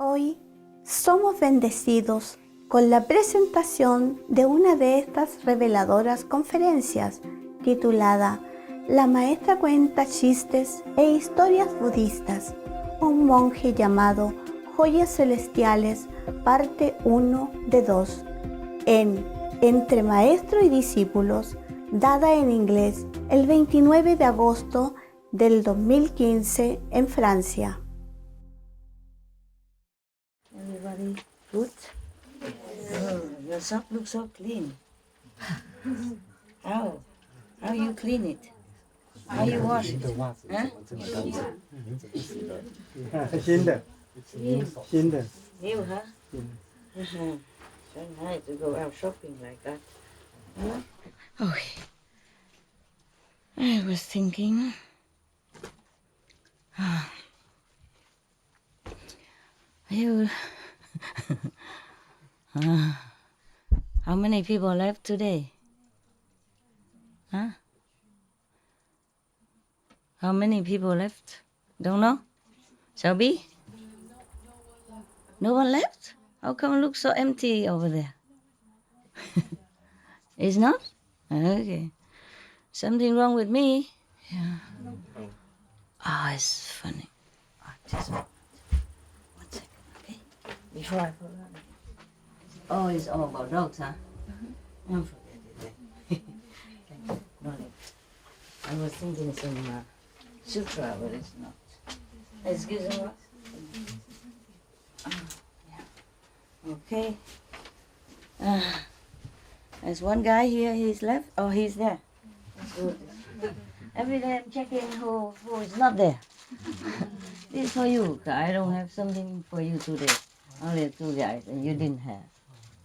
Hoy somos bendecidos con la presentación de una de estas reveladoras conferencias titulada La maestra cuenta chistes e historias budistas, un monje llamado Joyas Celestiales, parte 1 de 2, en Entre Maestro y Discípulos, dada en inglés el 29 de agosto del 2015 en Francia. Everybody good? Oh, your sock looks so clean. How? How you clean it? How you wash it? Huh? 新的 New, huh? So nice to go out shopping like that. Huh? Okay. I was thinking. You. How many people left today? Huh? How many people left? Don't know? Shelby? No one left? How come it looks so empty over there? It's not? Okay. Something wrong with me? Yeah. Oh, it's funny. Oh, just one second, okay? Before I forget. Oh, it's all about dogs, huh? I'm forgetting it. No, I was thinking it's in sutra, but it's not. Excuse me. Yeah. Okay. There's one guy here, he's left. Oh, he's there. That's good. Every day I'm checking who is not there. This is for you. I don't have something for you today. Only two guys, and you didn't have.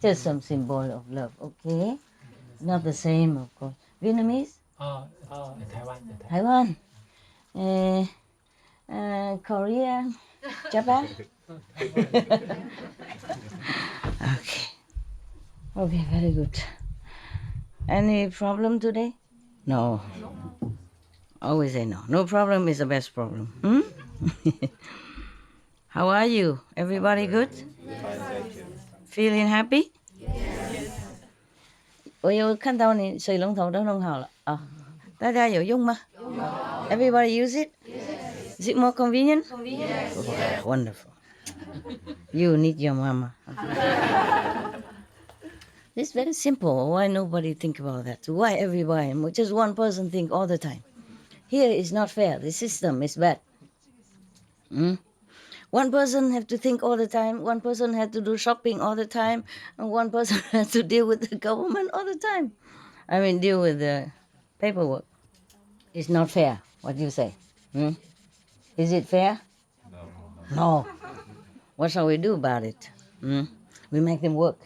Just some symbol of love, okay? Not the same, of course. Vietnamese? Taiwan. Korea, Japan. Okay, very good. Any problem today? No. Always say no. No problem is the best problem. How are you? Everybody good? Feeling happy? Yes. 我有看到你水龙头都弄好了啊，大家有用吗？ Everybody use it? Yes. Is it more convenient? Yes. Oh, wonderful. You need your mama. It's very simple. Why nobody think about that? Why everybody? Just one person think all the time. Here is not fair. The system is bad. One person have to think all the time. One person had to do shopping all the time. And one person has to deal with the government all the time. I mean, deal with the paperwork. It's not fair, what you say. Is it fair? No. What shall we do about it? We make them work.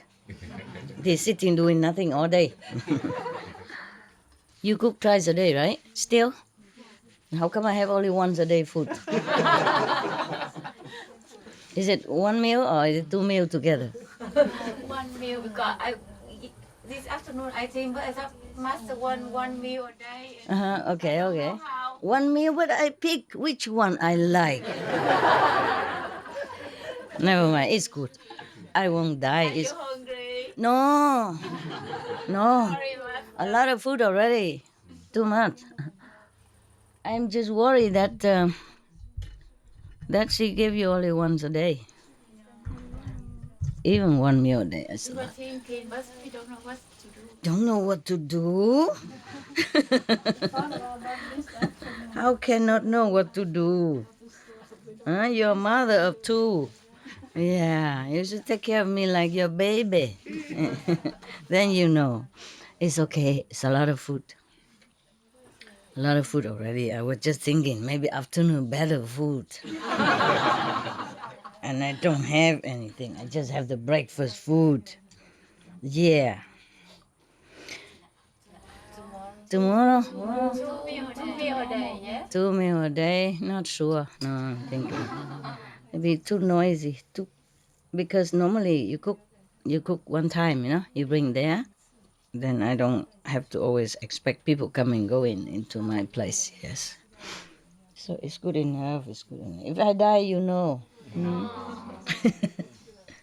They're sitting doing nothing all day. You cook twice a day, right? Still? How come I have only once a day food? Is it one meal or is it two meals together? One meal because this afternoon I think but I have master one meal a day. Okay. One meal, but I pick which one I like. Never mind, it's good. I won't die. Are you hungry? No. Sorry, A lot of food already. Too much. I'm just worried that she gave you only once a day. Even one meal a day. We were thinking, but we don't know what to do. Don't know what to do? How can not know what to do? You're a mother of two. Yeah, you should take care of me like your baby. Then you know. It's okay. It's a lot of food. A lot of food already. I was just thinking maybe afternoon better food. And I don't have anything. I just have the breakfast food. Yeah. Tomorrow? Two meal a day, yeah? 2 meals a day? Not sure. No, I'm thinking. Maybe too noisy. Because normally you cook one time, you bring there. Then I don't have to always expect people coming and going into my place, yes. So it's good enough, If I die, you know.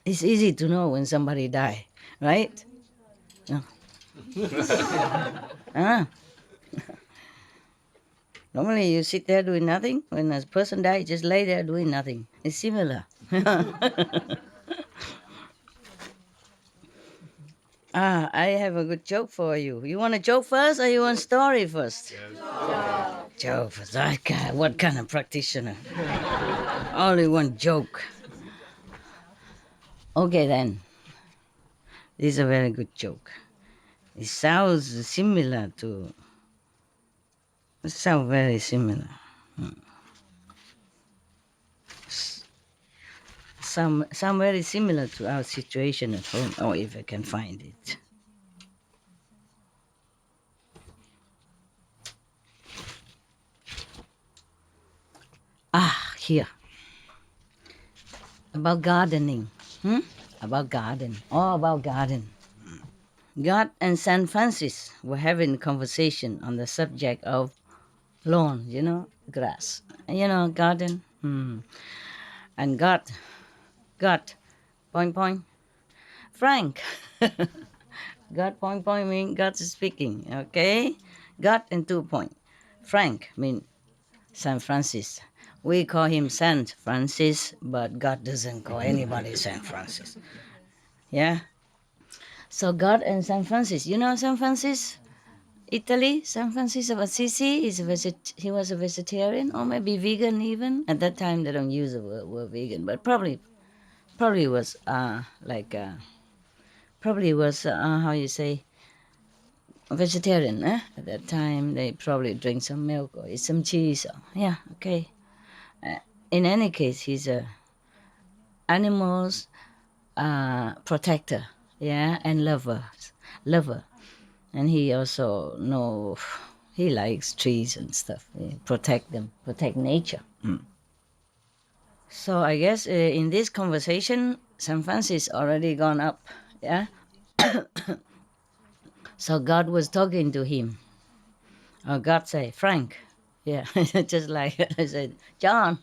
It's easy to know when somebody die, right? No. Ah. Normally you sit there doing nothing. When a person dies, just lay there doing nothing. It's similar. I have a good joke for you. You want a joke first or you want story first? Joke first. What kind of practitioner? Only one joke. Okay then. This is a very good joke. It sounds similar to... It sounds very similar. Some very similar to our situation at home. Oh, if I can find it. Here. About gardening. About garden. All about garden. God and San Francis were having a conversation on the subject of lawn, grass. Garden. And God, point, Frank. God, point, mean God is speaking, okay? God and 2 point. Frank mean San Francis. We call him Saint Francis, but God doesn't call anybody Saint Francis. Yeah? So God and San Francis. You know San Francis? Italy, San Francisco of Assisi, he was a vegetarian or maybe vegan even. At that time they don't use the word vegan, but probably was how you say, a vegetarian. At that time they probably drink some milk or eat some cheese. Yeah, okay. In any case, he's a animals protector, yeah, and lover. And he also he likes trees and stuff. Protect them, protect nature. So I guess in this conversation, San Francis already gone up, yeah. So God was talking to him. God say, Frank, yeah, just like I said, John,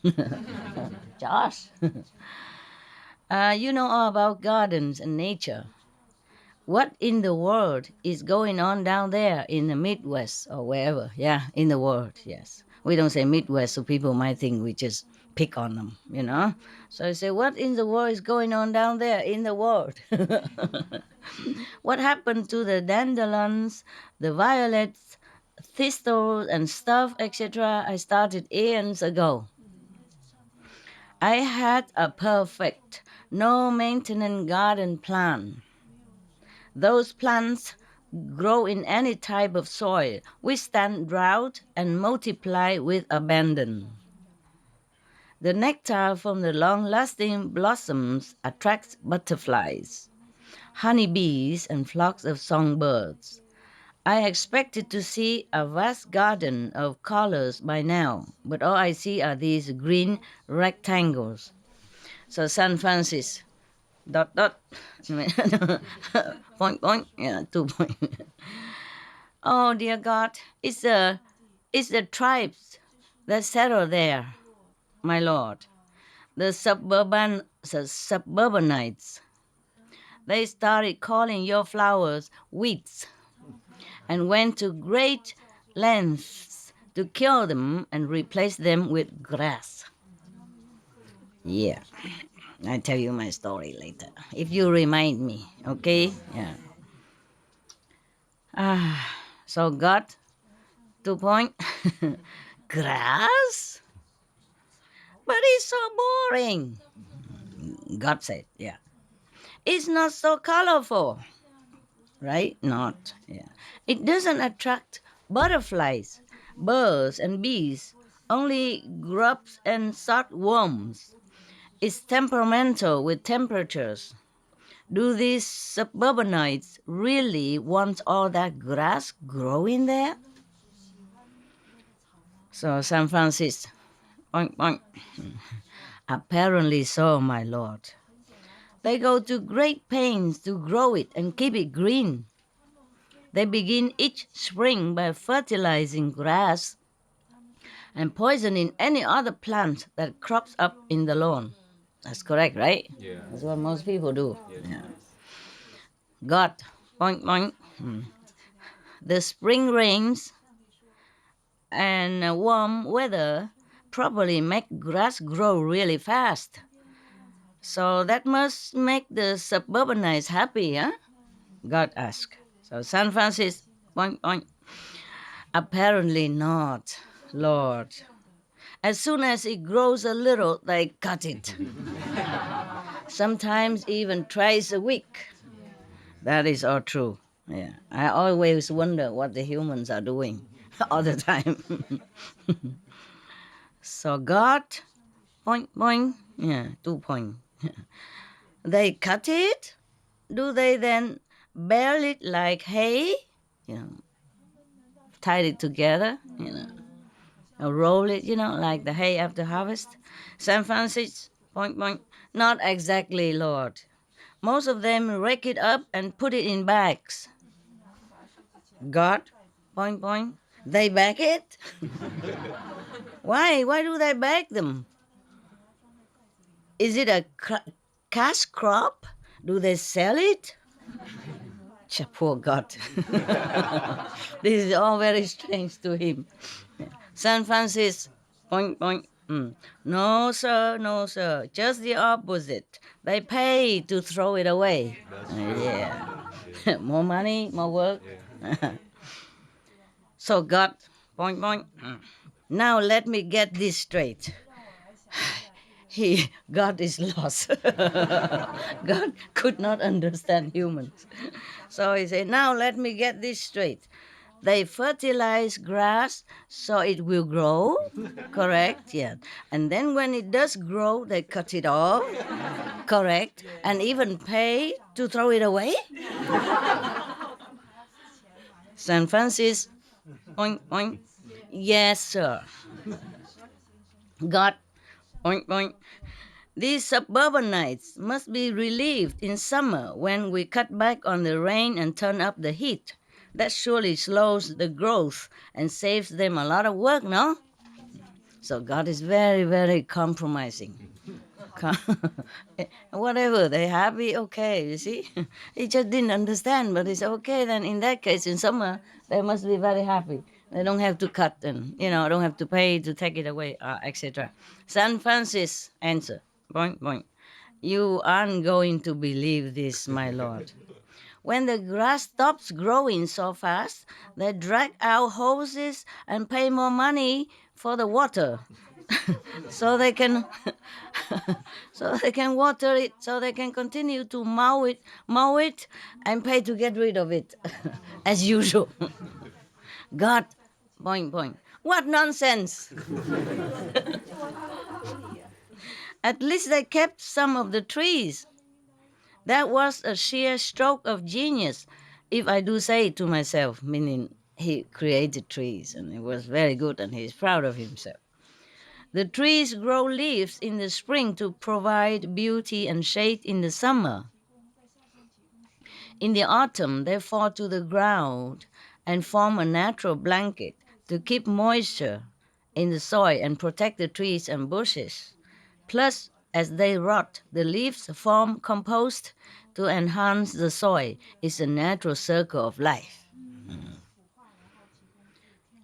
Josh. You know all about gardens and nature. What in the world is going on down there in the Midwest or wherever? Yeah, in the world, yes. We don't say Midwest, so people might think we just pick on them, So I say, what in the world is going on down there in the world? What happened to the dandelions, the violets, thistles and stuff, etc.? I started eons ago. I had a perfect, no maintenance garden plan. Those plants grow in any type of soil, withstand drought, and multiply with abandon. The nectar from the long-lasting blossoms attracts butterflies, honeybees, and flocks of songbirds. I expected to see a vast garden of colors by now, but all I see are these green rectangles. So San Francis, ... point, yeah, 2 point. Oh dear God, it's the tribes that settle there, my Lord. The suburbanites. They started calling your flowers weeds and went to great lengths to kill them and replace them with grass. Yeah. I'll tell you my story later, if you remind me, okay? Yeah. So God, 2 point, grass? But it's so boring. God said, yeah. It's not so colorful, right? Not, yeah. It doesn't attract butterflies, birds, and bees, only grubs and worms. It's temperamental with temperatures. Do these suburbanites really want all that grass growing there? So San Francisco, boink, boink. Apparently so, my lord. They go to great pains to grow it and keep it green. They begin each spring by fertilizing grass and poisoning any other plant that crops up in the lawn. That's correct, right? Yeah. That's what most people do. Yes. Yeah. God, point, point. The spring rains and warm weather probably make grass grow really fast. So that must make the suburbanites happy, huh? God asked. So San Francisco, point, point. Apparently not, Lord. As soon as it grows a little, they cut it. Sometimes even twice a week. That is all true. Yeah. I always wonder what the humans are doing all the time. So God, point, point, yeah, 2 point. They cut it. Do they then bale it like hay? You know, tie it together, or roll it, like the hay after harvest? San Francisco, point, point. Not exactly, Lord. Most of them rake it up and put it in bags. God, point, point. They bag it? Why? Why do they bag them? Is it a cash crop? Do they sell it? Poor God. This is all very strange to him. San Francisco, point, point. No, sir, no, sir. Just the opposite. They pay to throw it away. That's true. Yeah. More money, more work. Yeah. So God, point, point. Now let me get this straight. God is lost. God could not understand humans. So he said, now let me get this straight. They fertilize grass so it will grow, correct? Yeah. And then when it does grow, they cut it off, correct? And even pay to throw it away? San Francisco, point, point. Yes, sir. God, point, point. These suburbanites must be relieved in summer when we cut back on the rain and turn up the heat. That surely slows the growth and saves them a lot of work, no? So God is very, very compromising. Whatever, they're happy, okay, you see? He just didn't understand, but it's okay then. In that case, in summer, they must be very happy. They don't have to cut and, don't have to pay to take it away, etc. San Francisco answer, point, point. You aren't going to believe this, my lord. When the grass stops growing so fast, they drag out hoses and pay more money for the water. so they can water it, so they can continue to mow it and pay to get rid of it as usual. God, point, point. What nonsense. At least they kept some of the trees. That was a sheer stroke of genius, if I do say it to myself, meaning he created trees and it was very good and he's proud of himself. The trees grow leaves in the spring to provide beauty and shade in the summer. In the autumn, they fall to the ground and form a natural blanket to keep moisture in the soil and protect the trees and bushes. Plus, as they rot, the leaves form compost to enhance the soil. It's a natural circle of life.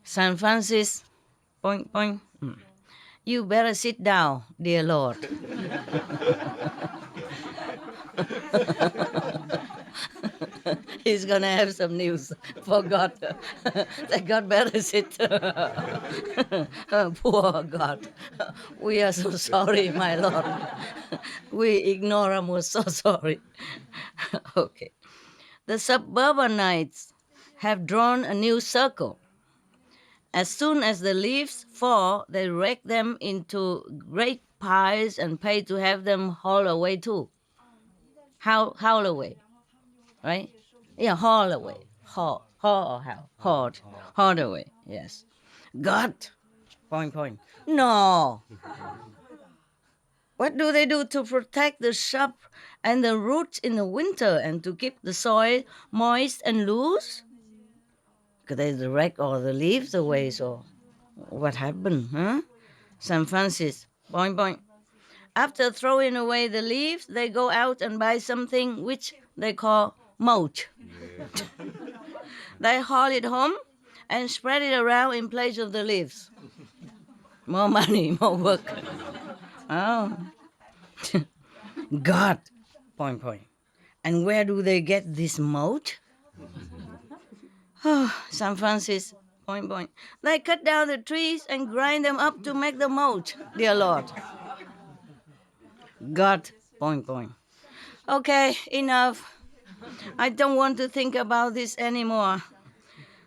San Francisco, point, point. You better sit down, dear Lord. He's going to have some news for God. That God better sit. Poor God. We are so sorry, my Lord. We ignore him. We're so sorry. Okay. The suburbanites have drawn a new circle. As soon as the leaves fall, they rake them into great piles and pay to have them hauled away too. Haul away, right? Yeah, haul away. Haul or how? Hauled away, yes. God, point, point. No. What do they do to protect the shrub and the roots in the winter and to keep the soil moist and loose? They rake all the leaves away, so what happened, huh? San Francisco, point, point. After throwing away the leaves, they go out and buy something which they call mulch. They haul it home and spread it around in place of the leaves. More money, more work. Oh. God, point, point. And where do they get this mulch? Oh, San Francis, point, point. They cut down the trees and grind them up to make the mulch, dear Lord. God, point, point. Okay, enough. I don't want to think about this anymore.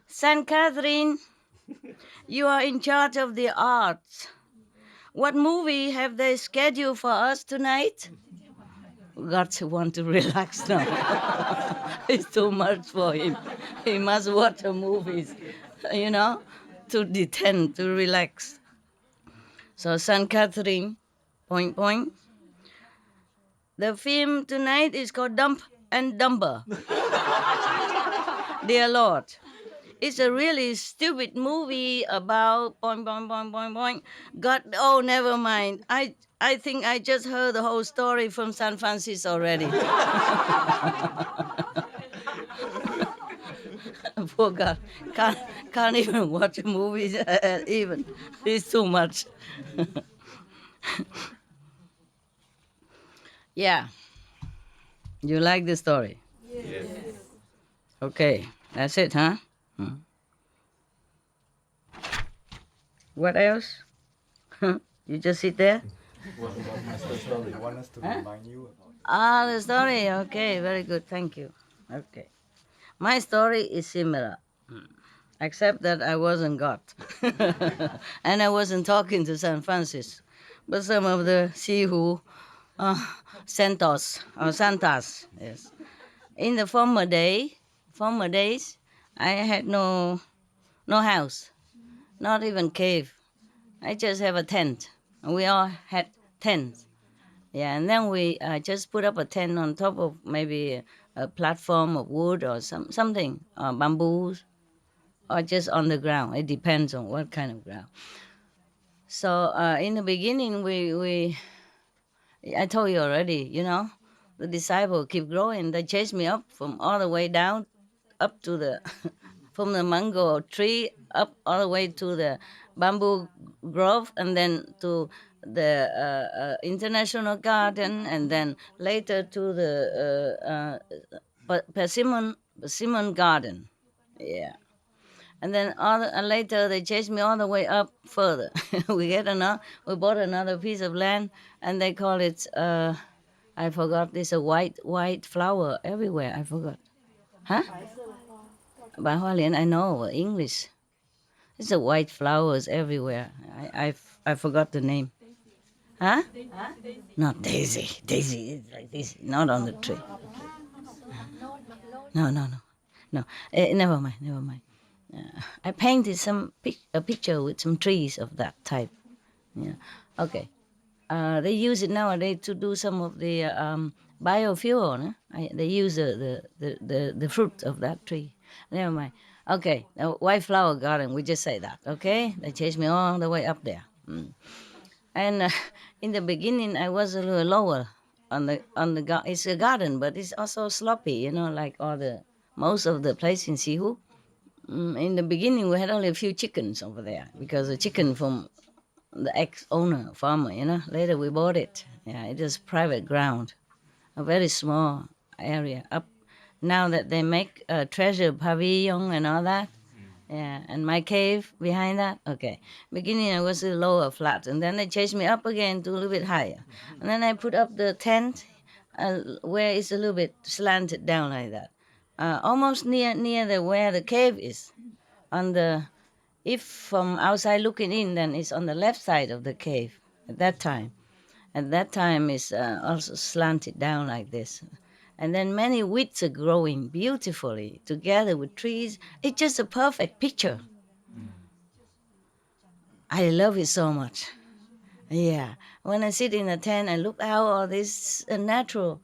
Saint Catherine, you are in charge of the arts. What movie have they scheduled for us tonight? God want to relax now. It's too much for him. He must watch the movies, to detend, to relax. So Saint Catherine, point, point. The film tonight is called Dump and Dumber. Dear Lord, it's a really stupid movie about point, point, point, point, point. God, oh, never mind. I think I just heard the whole story from San Francisco already. Poor God, can't even watch movies even. It's too much. Yeah. You like the story? Yes. Okay, that's it, huh? What else? You just sit there? What's the story? I want us to remind you about The story. Okay, very good. Thank you. Okay. My story is similar, except that I wasn't God. And I wasn't talking to San Francis, but some of the Sihu Santos or Santas. Yes. In the former days, I had no house, not even cave. I just have a tent. We all had tents. Yeah, and then we just put up a tent on top of maybe a platform of wood or something, bamboos, or just on the ground. It depends on what kind of ground. So in the beginning, I told you already, the disciple keep growing. They chase me up from all the way down, up to the, from the mango tree up all the way to the bamboo grove, and then to the International Garden, and then later to the Persimmon Garden. Yeah. And then later they chased me all the way up further. We bought another piece of land, and they call it, I forgot, there's a white flower everywhere. I forgot. Huh? By Hoa Liên, I know English. It's a white flowers everywhere. I forgot the name. Huh? Not daisy. Daisy is like this, not on the tree. No. Never mind. I painted a picture with some trees of that type. Yeah. Okay. They use it nowadays to do some of the biofuel. No? They use the fruit of that tree. Never mind. Okay. White flower garden. We just say that. Okay. They chased me all the way up there. And in the beginning, I was a little lower on the it's a garden, but it's also sloppy. Like most of the place in Sihu. In the beginning, we had only a few chickens over there because the chicken from the ex-owner, farmer, Later we bought it. Yeah, it is private ground, a very small area. Up now that they make a treasure pavilion and all that. Yeah, and my cave behind that. Okay, beginning I was a lower flat, and then they chased me up again to a little bit higher, and then I put up the tent where it's a little bit slanted down like that. Almost near where the cave is. If from outside looking in, then it's on the left side of the cave at that time. At that time, it's also slanted down like this. And then many weeds are growing beautifully together with trees. It's just a perfect picture. I love it so much. Yeah. When I sit in a tent and look out all these natural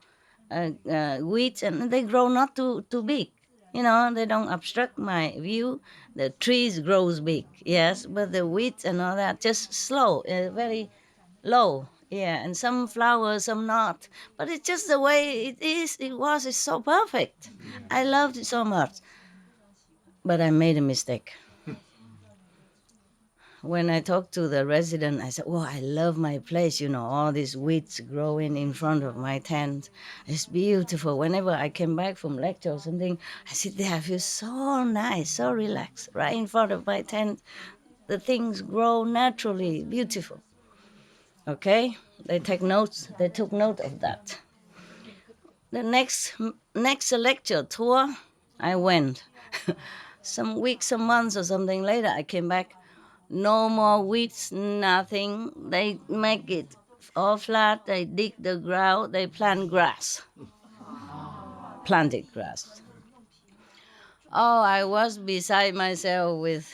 weeds, and they grow not too big. They don't obstruct my view. The trees grows big, yes, but the weeds and all that just slow, very low. Yeah, and some flowers, some not. But it's just the way it is. It's so perfect. I loved it so much. But I made a mistake. When I talked to the resident, I said, "Oh, I love my place. All these weeds growing in front of my tent. It's beautiful. Whenever I came back from lecture or something, I sit there, I feel so nice, so relaxed, right in front of my tent. The things grow naturally, beautiful." Okay, they take notes. They took note of that. The next lecture tour, I went. Some weeks, some months, or something later, I came back. No more weeds, nothing. They make it all flat. They dig the ground. They plant grass. Planted grass. Oh, I was beside myself with,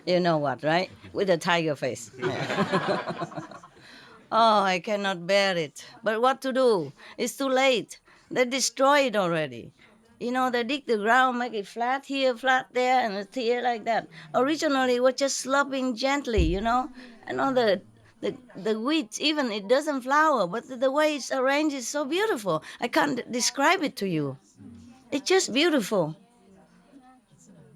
you know what, right? With a tiger face. Oh, I cannot bear it. But what to do? It's too late. They destroy it already. They dig the ground, make it flat here, flat there, and it's here like that. Originally, it was just sloping gently. And all the weeds, even it doesn't flower, but the way it's arranged is so beautiful. I can't describe it to you. It's just beautiful.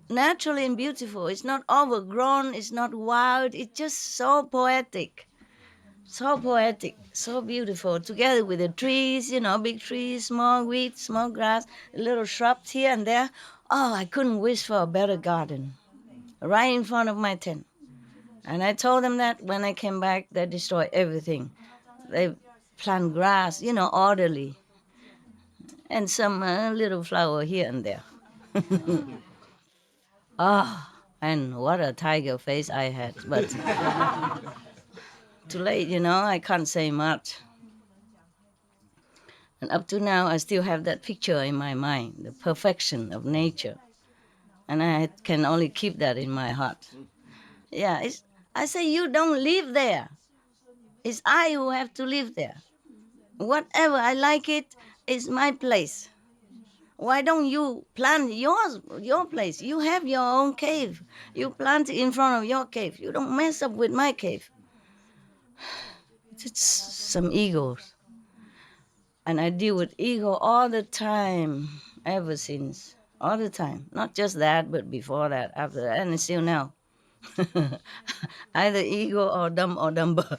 Naturally and beautiful. It's not overgrown, it's not wild, it's just so poetic. So poetic, so beautiful, together with the trees, big trees, small weeds, small grass, little shrubs here and there. Oh, I couldn't wish for a better garden right in front of my tent. And I told them that when I came back, they destroyed everything. They plant grass, orderly, and some little flower here and there. Oh, and what a tiger face I had. But too late, I can't say much. And up to now, I still have that picture in my mind, the perfection of nature. And I can only keep that in my heart. Yeah, I say, you don't live there. It's I who have to live there. Whatever I like it's my place. Why don't you plant your place? You have your own cave. You plant it in front of your cave. You don't mess up with my cave. It's some egos. And I deal with ego all the time, ever since. All the time. Not just that, but before that, after that, and still now. Either ego or dumb or dumber.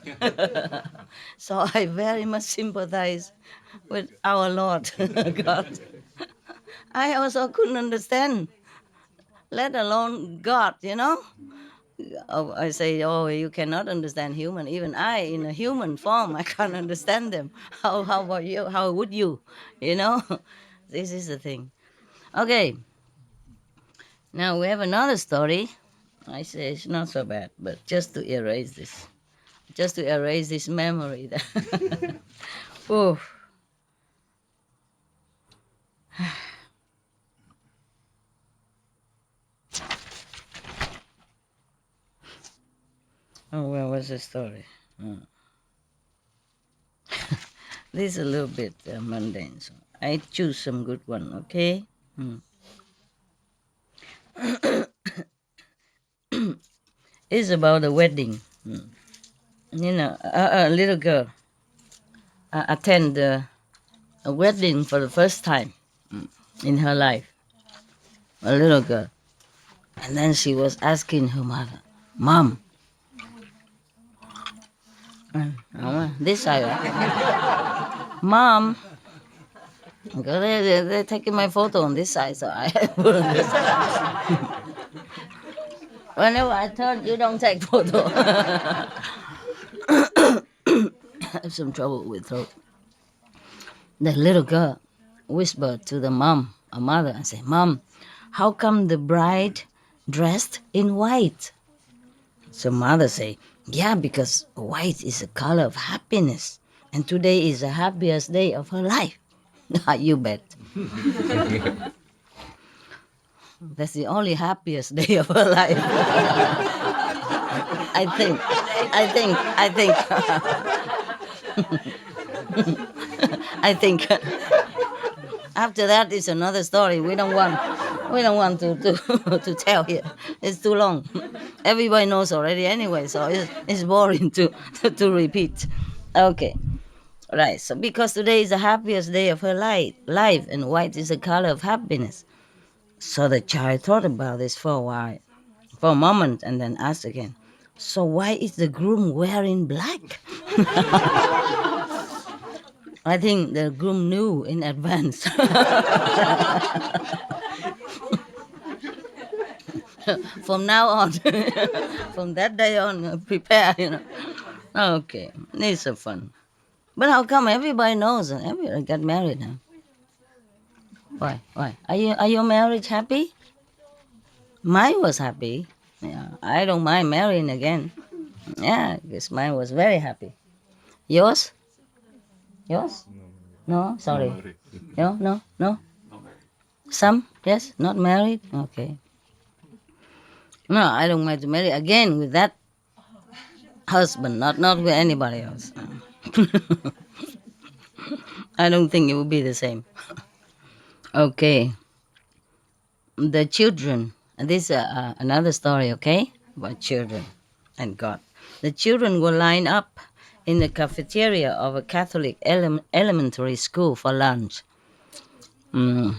So I very much sympathize with our Lord God. I also couldn't understand, let alone God. Oh, I say, oh, you cannot understand human. Even I, in a human form, I can't understand them. How about you? How would you? This is the thing. Okay. Now we have another story. I say it's not so bad, but just to erase this memory. Oh. Oh, where was the story? Oh. This is a little bit mundane, so I choose some good one, okay? It's about a wedding. A little girl attend a wedding for the first time in her life. A little girl. And then she was asking her mother, Mom, this side, Mom, because they're taking my photo on this side, so I put on this side. Whenever I turn, you don't take photo. I have some trouble with throat. The little girl whispered to the mom, a mother, and said, Mom, how come the bride dressed in white? So mother say, yeah, because white is a color of happiness, and today is the happiest day of her life. You bet. That's the only happiest day of her life. I think. I think. After that is another story. We don't want to tell here. It's too long. everybody knows already anyway, so it's boring to to repeat. Okay, right. So because today is the happiest day of her life, and white is the color of happiness. So the child thought about this for a while, for a moment, and then asked again, "So why is the groom wearing black?" I think the groom knew in advance. From now on, from that day on, prepare, Okay, it's so fun. But how come everybody knows? Everybody got married now. Why? Why? Are your marriage happy? Mine was happy. Yeah, I don't mind marrying again. Yeah, because mine was very happy. Yours? Yours? No, sorry. No, no, no. Some? Yes, not married. Okay. No, I don't mind to marry again with that husband, not with anybody else. I don't think it would be the same. Okay. The children. And this is another story, okay, about children and God. The children were lined up in the cafeteria of a Catholic elementary school for lunch. Mm.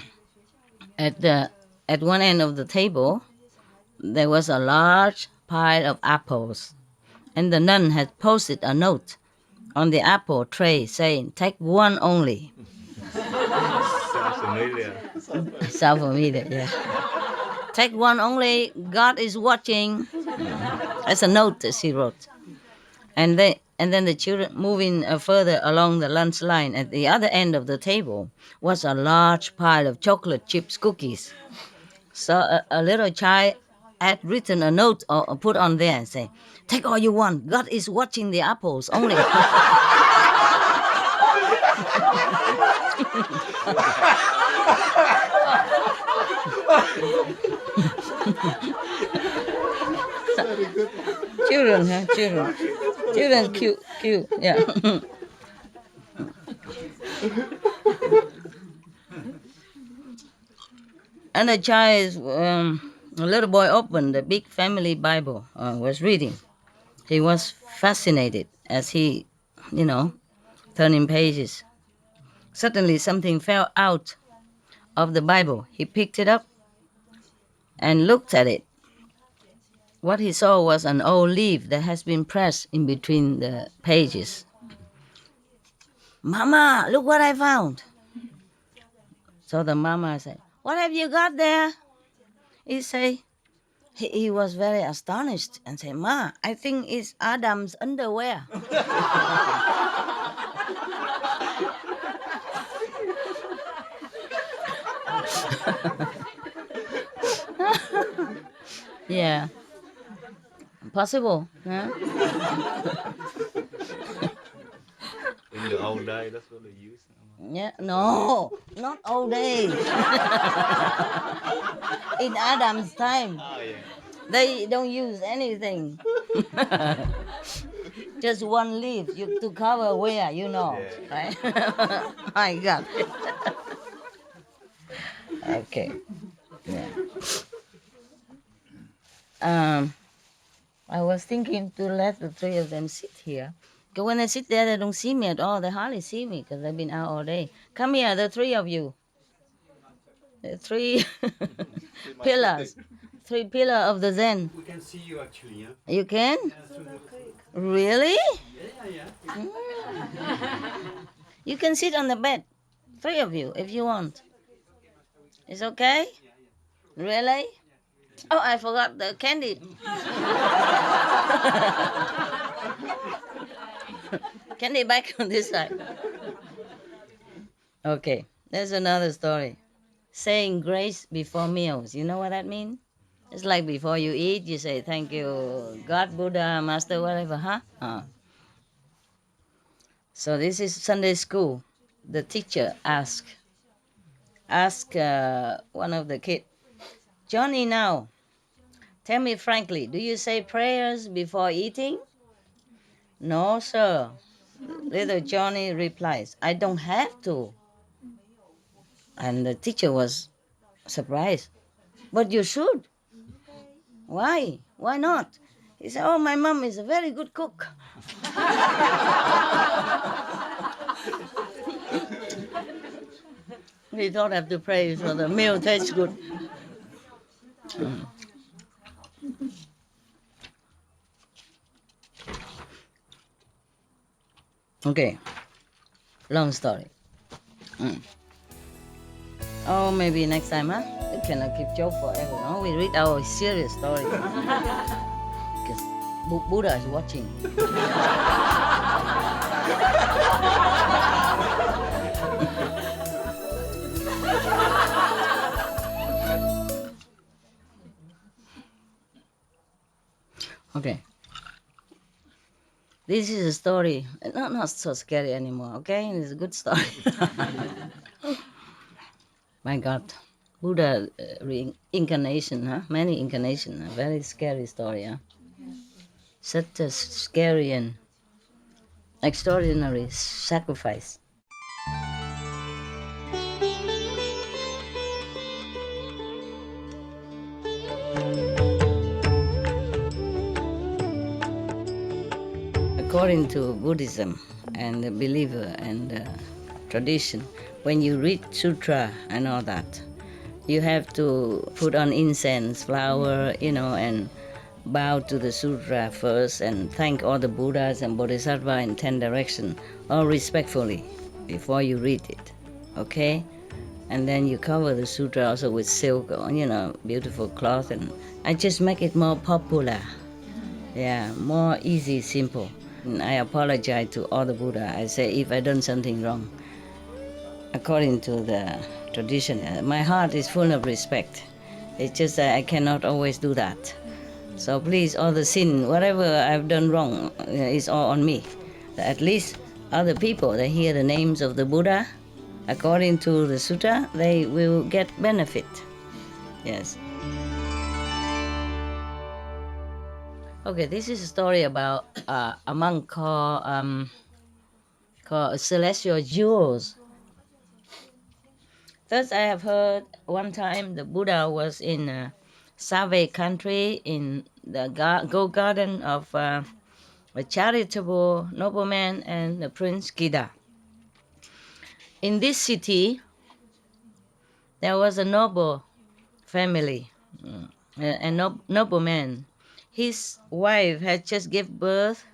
At one end of the table, there was a large pile of apples, and the nun had posted a note on the apple tray saying, "Take one only." Sounds familiar. South America, yeah. Take one only, God is watching. That's a note that she wrote. And then the children moving further along the lunch line at the other end of the table was a large pile of chocolate chips cookies. So a little child had written a note or put on there and say, "Take all you want. God is watching the apples only." Children, huh? Children, cute, yeah. And the child, a little boy opened the big family Bible, was reading. He was fascinated as he, turning pages. Suddenly, something fell out of the Bible. He picked it up and looked at it. What he saw was an old leaf that has been pressed in between the pages. "Mama, look what I found." So the mama said, "What have you got there?" He was very astonished and said, "Ma, I think it's Adam's underwear." Yeah. Possible, huh? In the old day, that's what they use. Yeah, no, not all day. In Adam's time, Oh, yeah. they don't use anything. Just one leaf to cover where, right? My God. Okay. Yeah. I was thinking to let the three of them sit here. Because when I sit there, they don't see me at all. They hardly see me because they've been out all day. Come here, the three of you. The three pillars. Three pillars of the Zen. We can see you actually, yeah? You can? Through the Really? yeah. You can sit on the bed. Three of you, if you want. It's okay? Really? Oh, I forgot the candy. Candy back on this side. Okay, there's another story. Saying grace before meals. You know what that means? It's like before you eat, you say, "Thank you, God, Buddha, Master, whatever," huh? So this is Sunday school. The teacher asked one of the kids, "Johnny, now, tell me frankly, do you say prayers before eating?" "No, sir." Little Johnny replies, "I don't have to." And the teacher was surprised. "But you should." Why? Why not? He said, oh, my mom is a very good cook. We don't have to pray so the meal tastes good. Okay, long story. Oh, maybe next time, huh? We cannot keep joke forever, no? We read our serious story. Because Buddha is watching. Okay. This is a story, not so scary anymore, okay? It's a good story. My God, Buddha reincarnation, huh? Many incarnation, a very scary story, huh? Such a scary and extraordinary sacrifice. According to Buddhism and the believer and tradition, when you read sutra and all that, you have to put on incense, flower, and bow to the sutra first and thank all the Buddhas and Bodhisattvas in 10 directions, all respectfully, before you read it, okay? And then you cover the sutra also with silk, beautiful cloth, and I just make it more popular. Yeah, more easy, simple. And I apologize to all the Buddha. I say if I done something wrong, according to the tradition, my heart is full of respect. It's just that I cannot always do that. So please, all the sin, whatever I've done wrong, is all on me. At least other people, they hear the names of the Buddha, according to the sutta, they will get benefit. Yes. Okay, this is a story about a monk called Celestial Jewels. First, I have heard one time the Buddha was in Survey country in the Go Garden of a charitable nobleman and the Prince Gida. In this city, there was a noble family, a nobleman. His wife had just given birth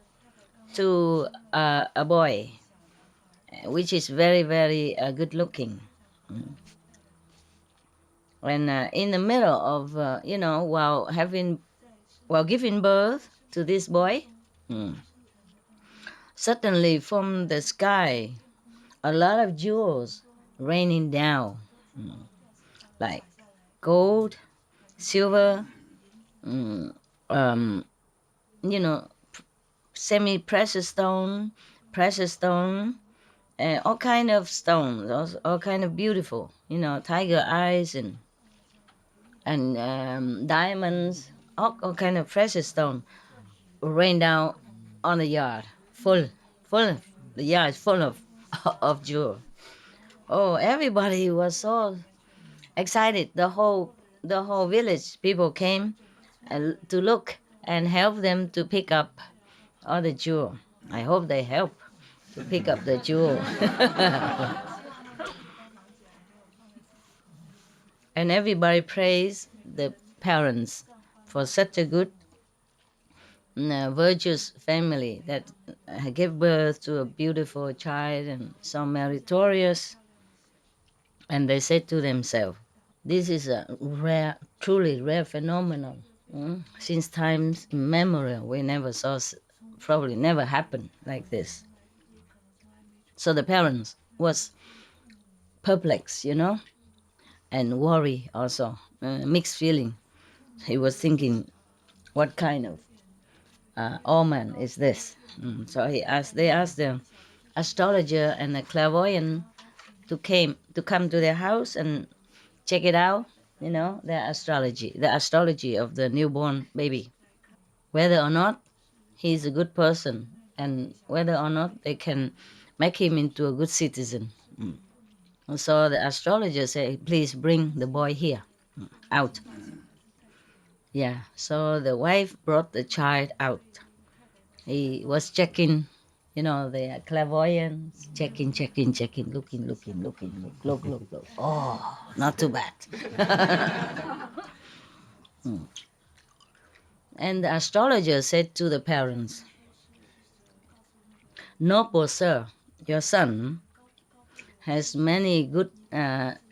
to a boy, which is very, very good looking. And in the middle of, while giving birth to this boy, suddenly from the sky, a lot of jewels raining down, like gold, silver, semi-precious stone, precious stone, all kind of stones, all kind of beautiful, tiger eyes and diamonds, all kind of precious stone rain down on the yard, full. The yard is full of jewel. Oh, everybody was so excited. The whole village people came to look and help them to pick up all the jewel. I hope they help to pick up the jewel. And everybody praised the parents for such a good, virtuous family that gave birth to a beautiful child and so meritorious. And they said to themselves, this is a rare, truly rare phenomenon. Since times immemorial, we never saw, probably never happened like this. So the parents was perplexed, and worry also, mixed feeling. He was thinking, what kind of omen is this? So they asked the astrologer and the clairvoyant to come to their house and check it out, the astrology of the newborn baby, whether or not he's a good person and whether or not they can make him into a good citizen. So the astrologer said, please bring the boy here, out. Yeah, so the wife brought the child out. He was checking, the clairvoyance, checking, looking, look. Oh, not too bad. And the astrologer said to the parents, "Noble sir, your son has many good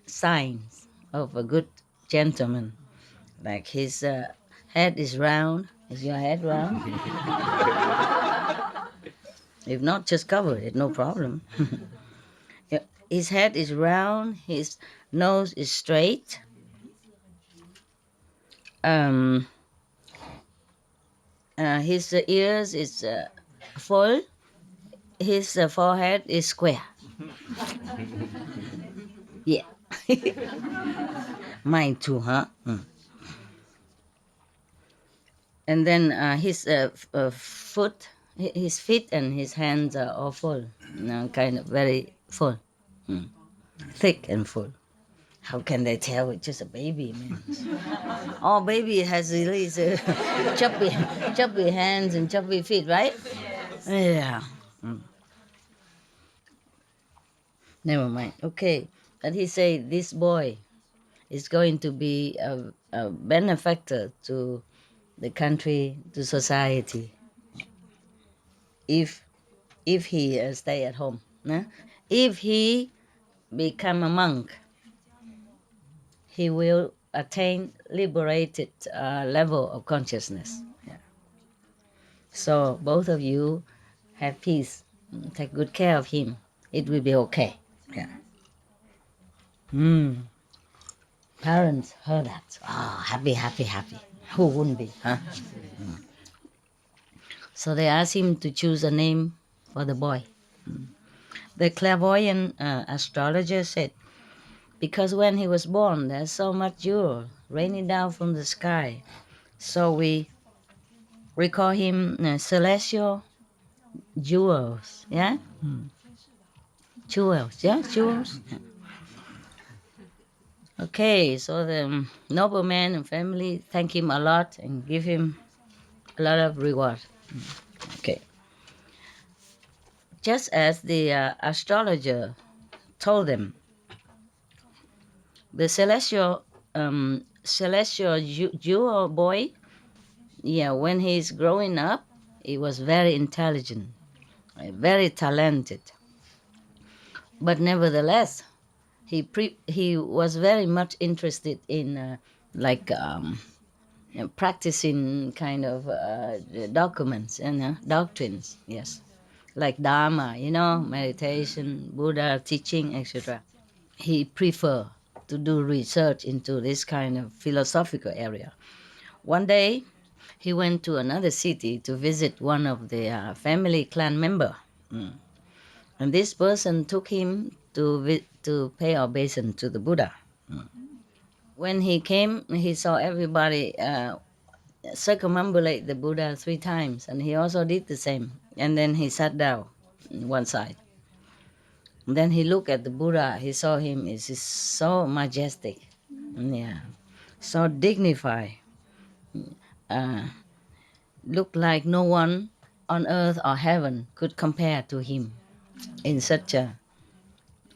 signs of a good gentleman. Like his head is round. Is your head round? If not, just cover it, no problem. Yeah, his head is round, his nose is straight, his ears is full, his forehead is square." Yeah. Mine too, huh? And then his foot, his feet and his hands are all full, kind of very full, thick and full. How can they tell it's just a baby, man? Oh, baby has these chubby hands and chubby feet, right? Yeah. Never mind. Okay. But he said this boy is going to be a benefactor to the country, to society, if he stay at home. Nah? If he become a monk, he will attain liberated level of consciousness. Yeah. So both of you have peace. Take good care of him. It will be okay. Yeah. Parents heard that. Oh, happy. Who wouldn't be, huh? So they asked him to choose a name for the boy. The clairvoyant astrologer said, because when he was born, there's so much jewel raining down from the sky. So we call him celestial jewels. Yeah? Jewels. Yeah? Jewels. Yeah. Okay, so the nobleman and family thank him a lot and give him a lot of reward. Okay. Just as the astrologer told them, the celestial jewel boy, when he's growing up, he was very intelligent, very talented. But nevertheless, he was very much interested in practicing kind of documents and doctrines, yes, like Dharma, meditation, Buddha teaching, etc. He preferred to do research into this kind of philosophical area. One day, he went to another city to visit one of the family clan member. And this person took him to pay obeisance to the Buddha. When he came, he saw everybody circumambulate the Buddha 3 times, and he also did the same. And then he sat down on one side. And then he looked at the Buddha. He saw him is so majestic, so dignified. Looked like no one on earth or heaven could compare to him in such a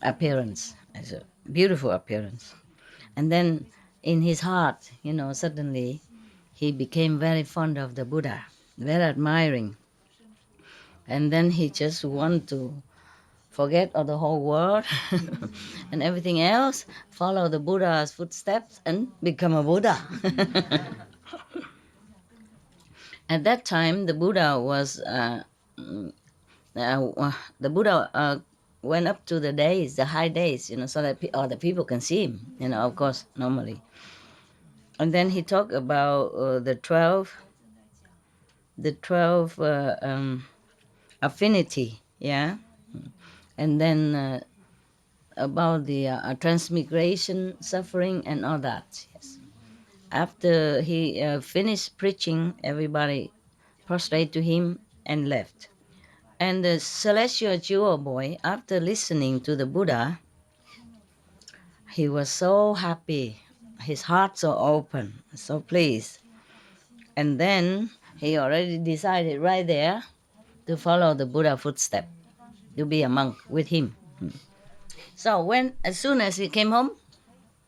appearance, as a beautiful appearance. And then in his heart, suddenly he became very fond of the Buddha, very admiring. And then he just wanted to forget of the whole world and everything else, follow the Buddha's footsteps and become a Buddha. At that time, the Buddha was went up to the high days, so that other people can see him, of course, normally. And then he talked about the 12 affinity, yeah, and then about the transmigration, suffering, and all that. Yes. After he finished preaching, everybody prostrated to him and left. And the celestial jewel boy, after listening to the Buddha, he was so happy. His heart so open, so pleased. And then he already decided right there to follow the Buddha footstep, to be a monk with him. So as soon as he came home,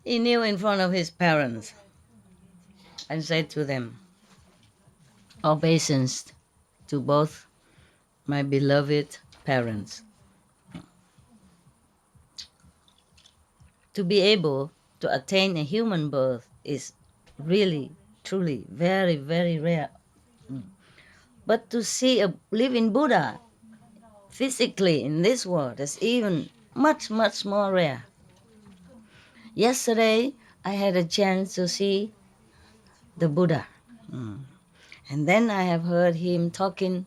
he kneeled in front of his parents and said to them, obeisance to both my beloved parents. To be able to attain a human birth is really, truly, very, very rare. But to see a living Buddha physically in this world is even much, much more rare. Yesterday, I had a chance to see the Buddha. And then I have heard him talking,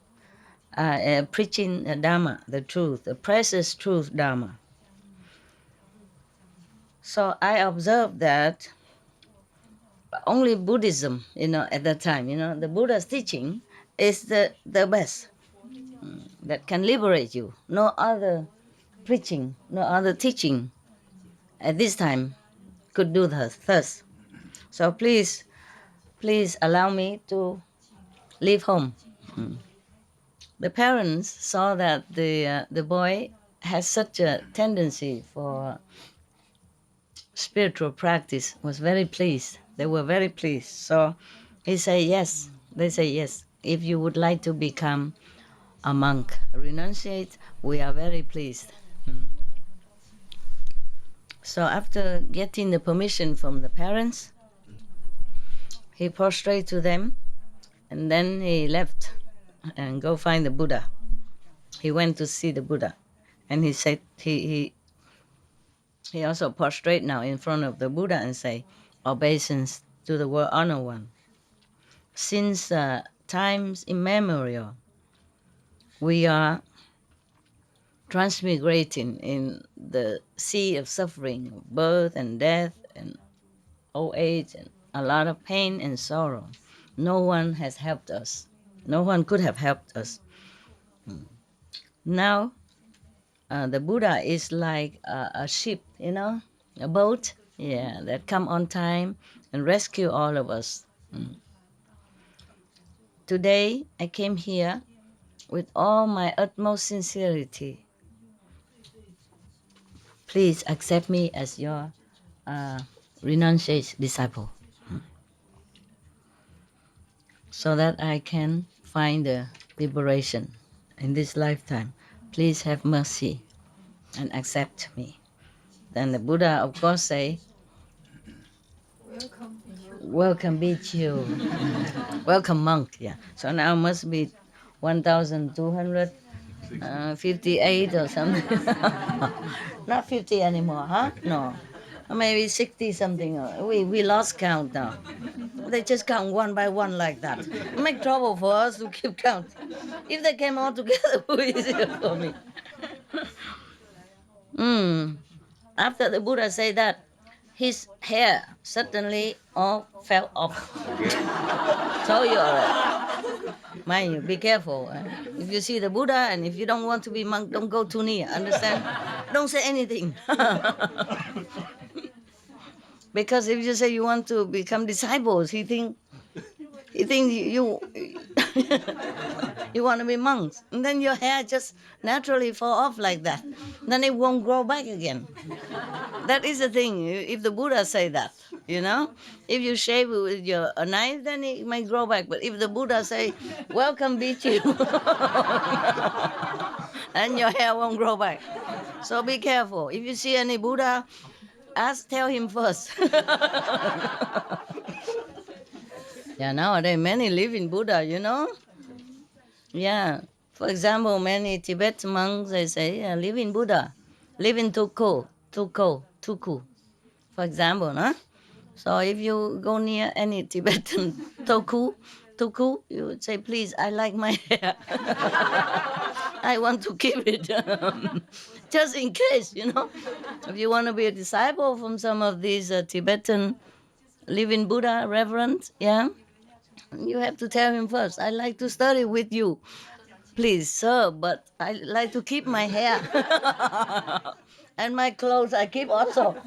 preaching the Dharma, the truth, the precious truth Dharma. So I observed that only Buddhism, at that time, the Buddha's teaching is the best that can liberate you. No other preaching, no other teaching at this time could do thus. So please allow me to leave home. The parents saw that the boy has such a tendency for spiritual practice, was very pleased. They were very pleased. So he said yes. They say yes. If you would like to become a monk, renunciate, we are very pleased. So after getting the permission from the parents, he prostrated to them, and then he left and go find the Buddha. He went to see the Buddha, and he said he also prostrate now in front of the Buddha and say, obeisance to the World Honored One. Since times immemorial, we are transmigrating in the sea of suffering, birth and death and old age and a lot of pain and sorrow. No one has helped us. No one could have helped us. Now, the Buddha is like a ship, a boat, that come on time and rescue all of us. Today, I came here with all my utmost sincerity. Please accept me as your renunciate disciple, so that I can find the liberation in this lifetime. Please have mercy and accept me. Then the Buddha, of course, say, welcome Bhikkhu. Welcome monk. Yeah. So now must be 1,258 or something. Not 50 anymore, huh? No. Maybe 60 something. We lost count now. They just count one by one like that. Make trouble for us to keep count. If they came all together, it would be easier for me. After the Buddha said that, his hair suddenly all fell off. Told you already. Mind you, be careful. If you see the Buddha and if you don't want to be monk, don't go too near. Understand? Don't say anything. Because if you say you want to become disciples, he think you you want to be monks, and then your hair just naturally fall off like that. Then it won't grow back again. That is the thing. If the Buddha say that, if you shave with a knife, then it might grow back. But if the Buddha say, "Welcome, Bhikkhu," and your hair won't grow back. So be careful. If you see any Buddha, tell him first. Yeah, nowadays many live in Buddha, Yeah. For example, many Tibetan monks, they say, live in Buddha, live in Tuku. For example, huh? So if you go near any Tibetan Tuku, you would say, please, I like my hair. I want to keep it. Just in case, If you want to be a disciple from some of these Tibetan living Buddha reverends, you have to tell him first, I like to study with you. Please, sir, but I like to keep my hair. And my clothes I keep also.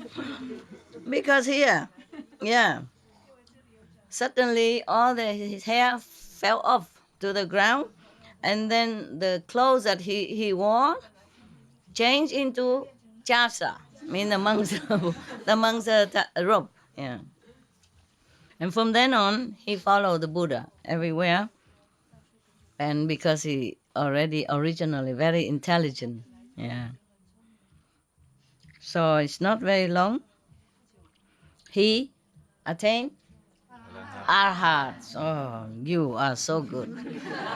Because here, suddenly all his hair fell off to the ground, and then the clothes that he wore changed into chasa, mean the monk's the monk's robe. Yeah. And from then on, he followed the Buddha everywhere, and because he already originally very intelligent, yeah. So it's not very long. He attained arhat. Oh, you are so good.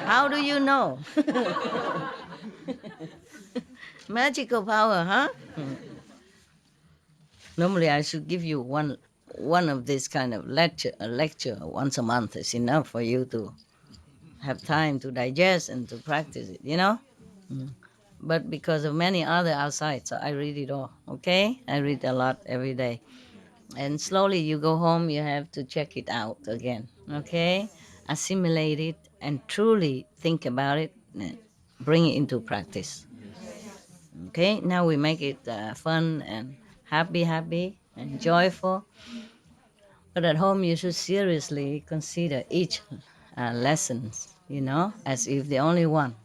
How do you know? Magical power, huh? Normally, I should give you one of this kind of lecture. A lecture once a month is enough for you to have time to digest and to practice it. But because of many other outside, so I read it all. Okay, I read a lot every day, and slowly you go home. You have to check it out again. Okay, assimilate it and truly think about it. Bring it into practice. Okay, now we make it fun and happy and joyful. But at home, you should seriously consider each lessons, as if the only one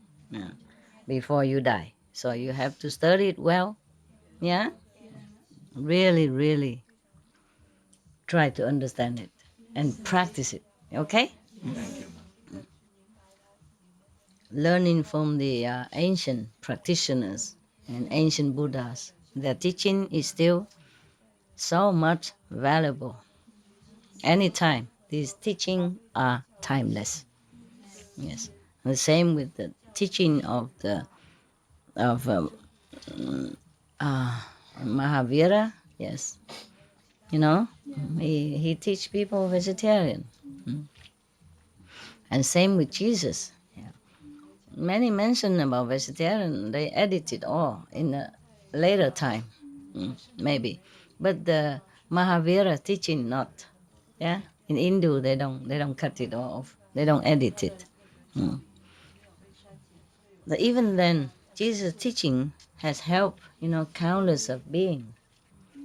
before you die. So you have to study it well, yeah? Really, really try to understand it and practice it, okay? Learning from the ancient practitioners and ancient Buddhas, their teaching is still so much valuable. Anytime, these teaching are timeless. Yes, the same with the teaching of the of Mahavira. Yes, he teach people vegetarian, and same with Jesus. Yeah. Many mention about vegetarian. They edit it all in a later time, maybe, but the Mahavira teaching not. Yeah, in Hindu they don't cut it off. They don't edit it. But even then, Jesus' teaching has helped, countless of beings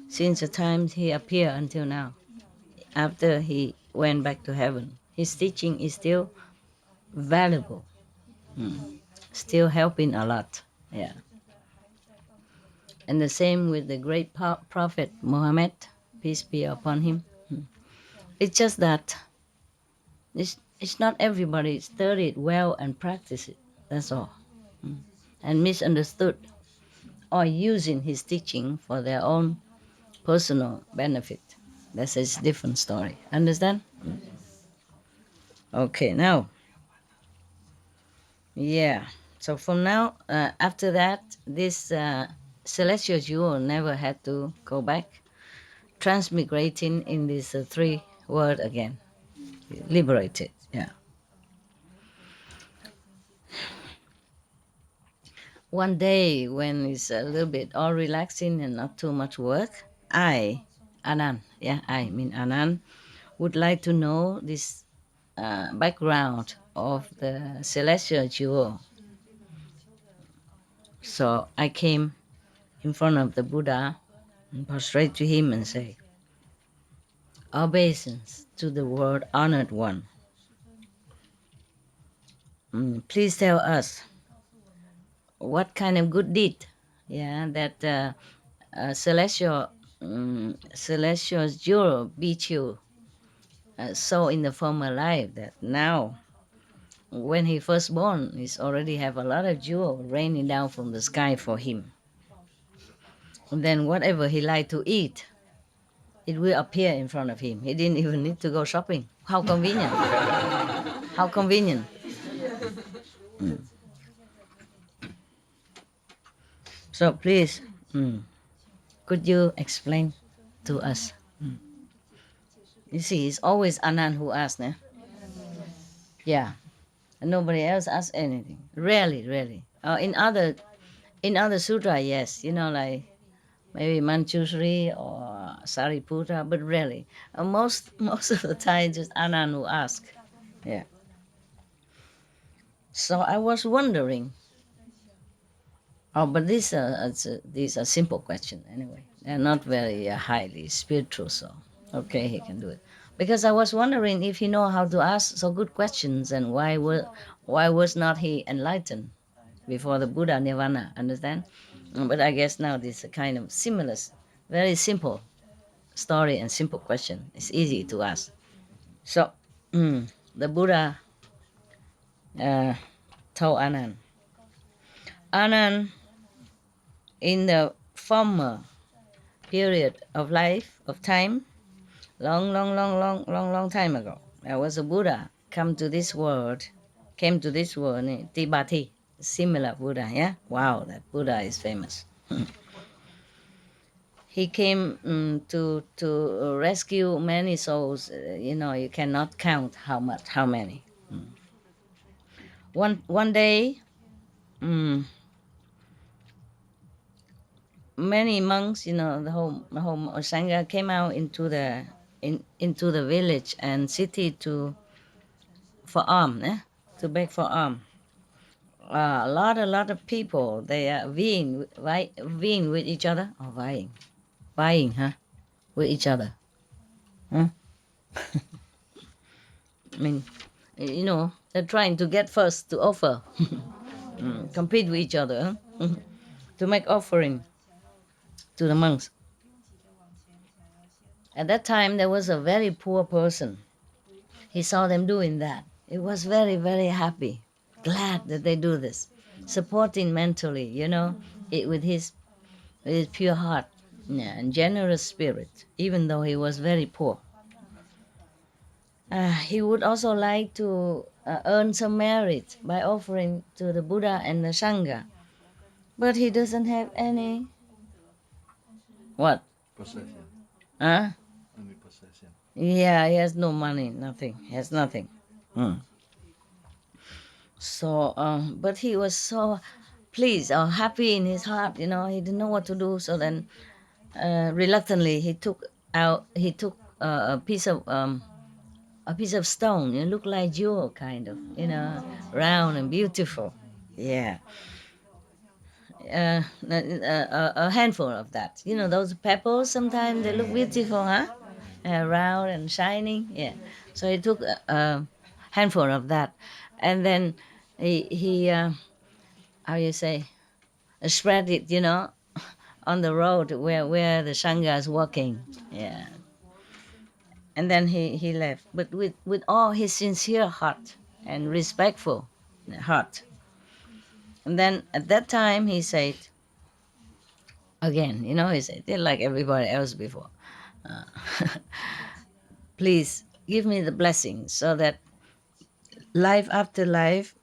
since the time he appeared until now. After he went back to heaven, his teaching is still valuable, still helping a lot. Yeah. And the same with the great prophet Muhammad, peace be upon him. It's just that it's not everybody studied well and practice it. That's all. And misunderstood or using his teaching for their own personal benefit. That's a different story. Understand? Okay, now. Yeah. So from now, after that, this celestial jewel never had to go back, transmigrating in this three world again. Liberated. Yeah. One day when it's a little bit all relaxing and not too much work, Anand, Anand, would like to know this background of the celestial jewel. So I came in front of the Buddha and prostrate to him and say, obeisance to the world honored one. Please tell us what kind of good deed, that celestial jewel Bhikkhu saw in the former life, that now when he first born, he's already have a lot of jewel raining down from the sky for him. And then whatever he liked to eat, it will appear in front of him. He didn't even need to go shopping. How convenient. How convenient. So please, could you explain to us? You see, it's always Anand who asks, né? Yeah. And nobody else asks anything. Rarely. In other sutra, yes, like maybe Manjushri or Sariputta, but rarely. Most of the time, just Anand who asks. Yeah. So I was wondering. But these are simple questions anyway. They're not very highly spiritual, so okay, he can do it. Because I was wondering if he know how to ask so good questions and why was not he enlightened before the Buddha Nirvana, understand? But I guess now this is a kind of similar, very simple story and simple question. It's easy to ask. So the Buddha told Anand, in the former period of life, of time, long time ago, there was a Buddha came to this world, Tibati, similar Buddha, yeah? Wow, that Buddha is famous. He came to rescue many souls. You cannot count how many. One day, many monks, the whole sangha came out into the village and city for alms, to beg for alms. A lot of people, they are vying with each other, or vying, with each other, huh? I mean, they're trying to get first to offer, compete with each other, to make offering to the monks. At that time, there was a very poor person. He saw them doing that. He was very, very happy, glad that they do this, supporting mentally, with his pure heart, and generous spirit, even though he was very poor. He would also like to earn some merit by offering to the Buddha and the Sangha, but he doesn't have any. What? Possession. Huh? Only possession. Yeah, he has no money, nothing. He has nothing. So, but he was so pleased or happy in his heart. He didn't know what to do. So then, reluctantly, he took a piece of stone. It looked like jewel, kind of, round and beautiful. Yeah. A handful of that. Those pebbles, sometimes they look beautiful, huh? Round and shining. Yeah. So he took a handful of that, and then he how you say, spread it, on the road where the Sangha is walking. Yeah. And then he left, but with all his sincere heart and respectful heart. And then at that time he said, again, he said, like everybody else before, please give me the blessing so that life after life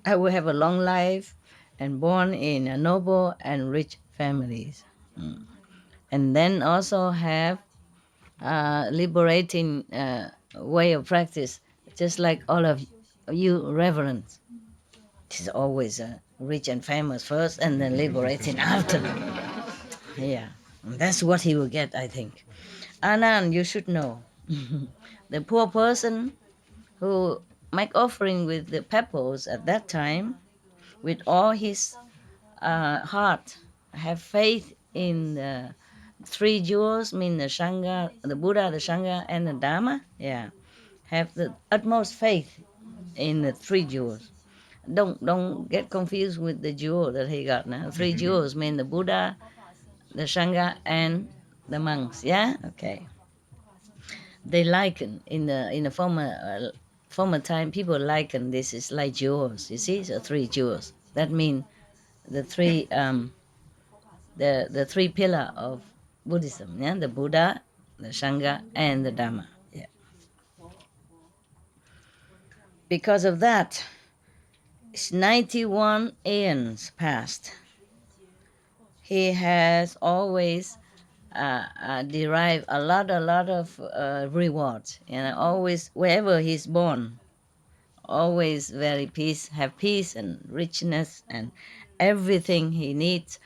I will have a long life and born in a noble and rich families. And then also have liberating way of practice, just like all of you reverends. It is always rich and famous first and then liberating after. Yeah, and that's what he will get, I think. Anand, you should know. The poor person who make offering with the pebbles at that time, with all his heart, have faith in the three jewels, mean the Sangha, the Buddha, the Sangha, and the Dharma. Yeah, have the utmost faith in the three jewels. Don't get confused with the jewel that he got now. Three jewels mean the Buddha, the Sangha, and the monks. Yeah, okay. They liken in the former time, people liken this is like jewels. You see, so three jewels. That means the three the three pillar of Buddhism. Yeah, the Buddha, the Sangha, and the Dharma. Yeah. Because of that, it's 91 aeons past. He has always derived a lot of rewards, and always wherever he's born, always very have peace and richness, and everything he needs,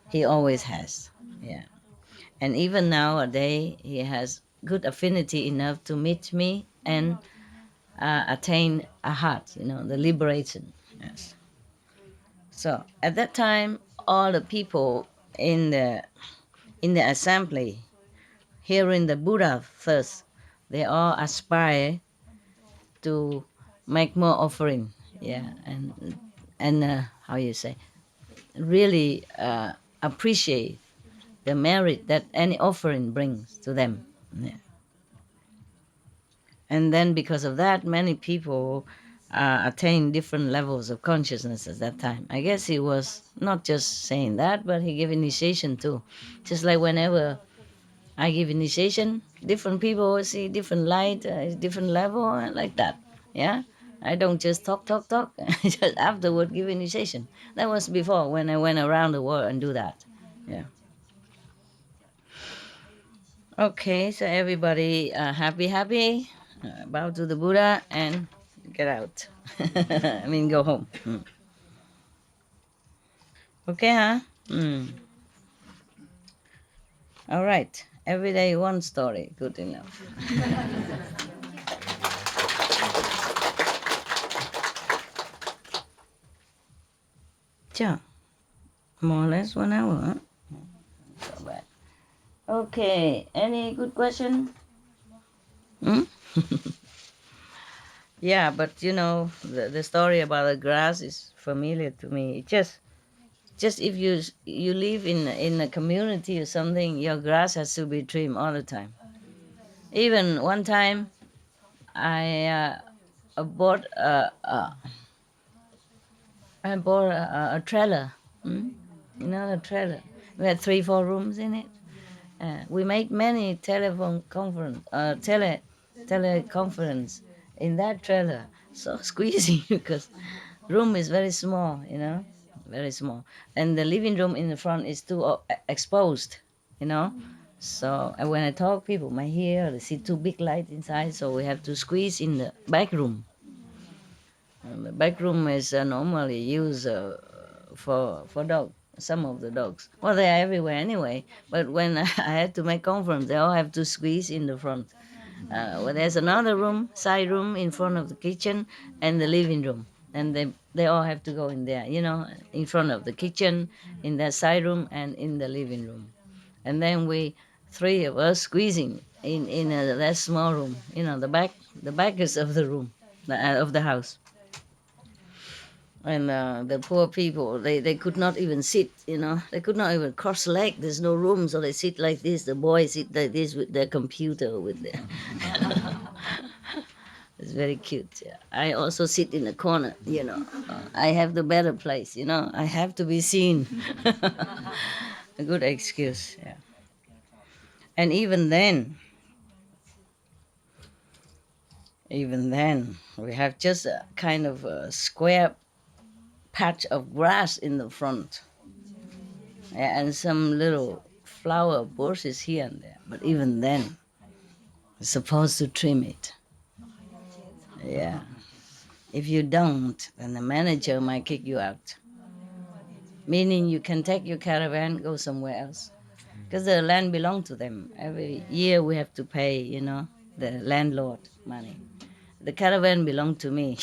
he always has. Yeah, and even nowadays, he has good affinity enough to meet me and attain a heart, the liberation. Yes. So at that time, all the people in the assembly, hearing the Buddha first, they all aspire to make more offering, yeah, and how you say, really appreciate the merit that any offering brings to them. Yeah. And then because of that, many people attain different levels of consciousness at that time. I guess he was not just saying that, but he gave initiation too. Just like whenever I give initiation, different people see different light, different level, like that. Yeah, I don't just talk. Just afterward give initiation. That was before when I went around the world and do that. Yeah. Okay, so everybody happy, bow to the Buddha and get out. I mean, go home. Okay, huh? All right. Every day one story. Good enough. Sure. More or less 1 hour, huh? So bad. Okay. Any good question? Hmm? Yeah, but you know, the story about the grass is familiar to me. Just if you live in a community or something, your grass has to be trimmed all the time. Even one time, I bought a trailer. You know, a trailer. We had 3-4 rooms in it. We made many teleconference in that trailer. So squeezing because room is very small, you know, very small, and the living room in the front is too exposed, you know. So when I talk, people might hear. They see too big light inside, so we have to squeeze in the back room. And the back room is normally used for dog. Some of the dogs. Well, they are everywhere anyway. But when I had to make conference, they all have to squeeze in the front. Well, there's another room, side room in front of the kitchen, and the living room, and they all have to go in there. You know, in front of the kitchen, in that side room, and in the living room. And then we, 3 of us, squeezing in that small room. You know, the back is of the room, of the house. And the poor people, they could not even sit, you know. They could not even cross leg. There's no room, so they sit like this. The boys sit like this with their computer, with their... It's very cute. Yeah. I also sit in the corner, you know. I have the better place, you know. I have to be seen. A good excuse, yeah. And even then, we have just a kind of a square patch of grass in the front, and some little flower bushes here and there. But even then, we're supposed to trim it. Yeah. If you don't, then the manager might kick you out. Meaning you can take your caravan, go somewhere else. Because the land belongs to them. Every year we have to pay, you know, the landlord money. The caravan belongs to me,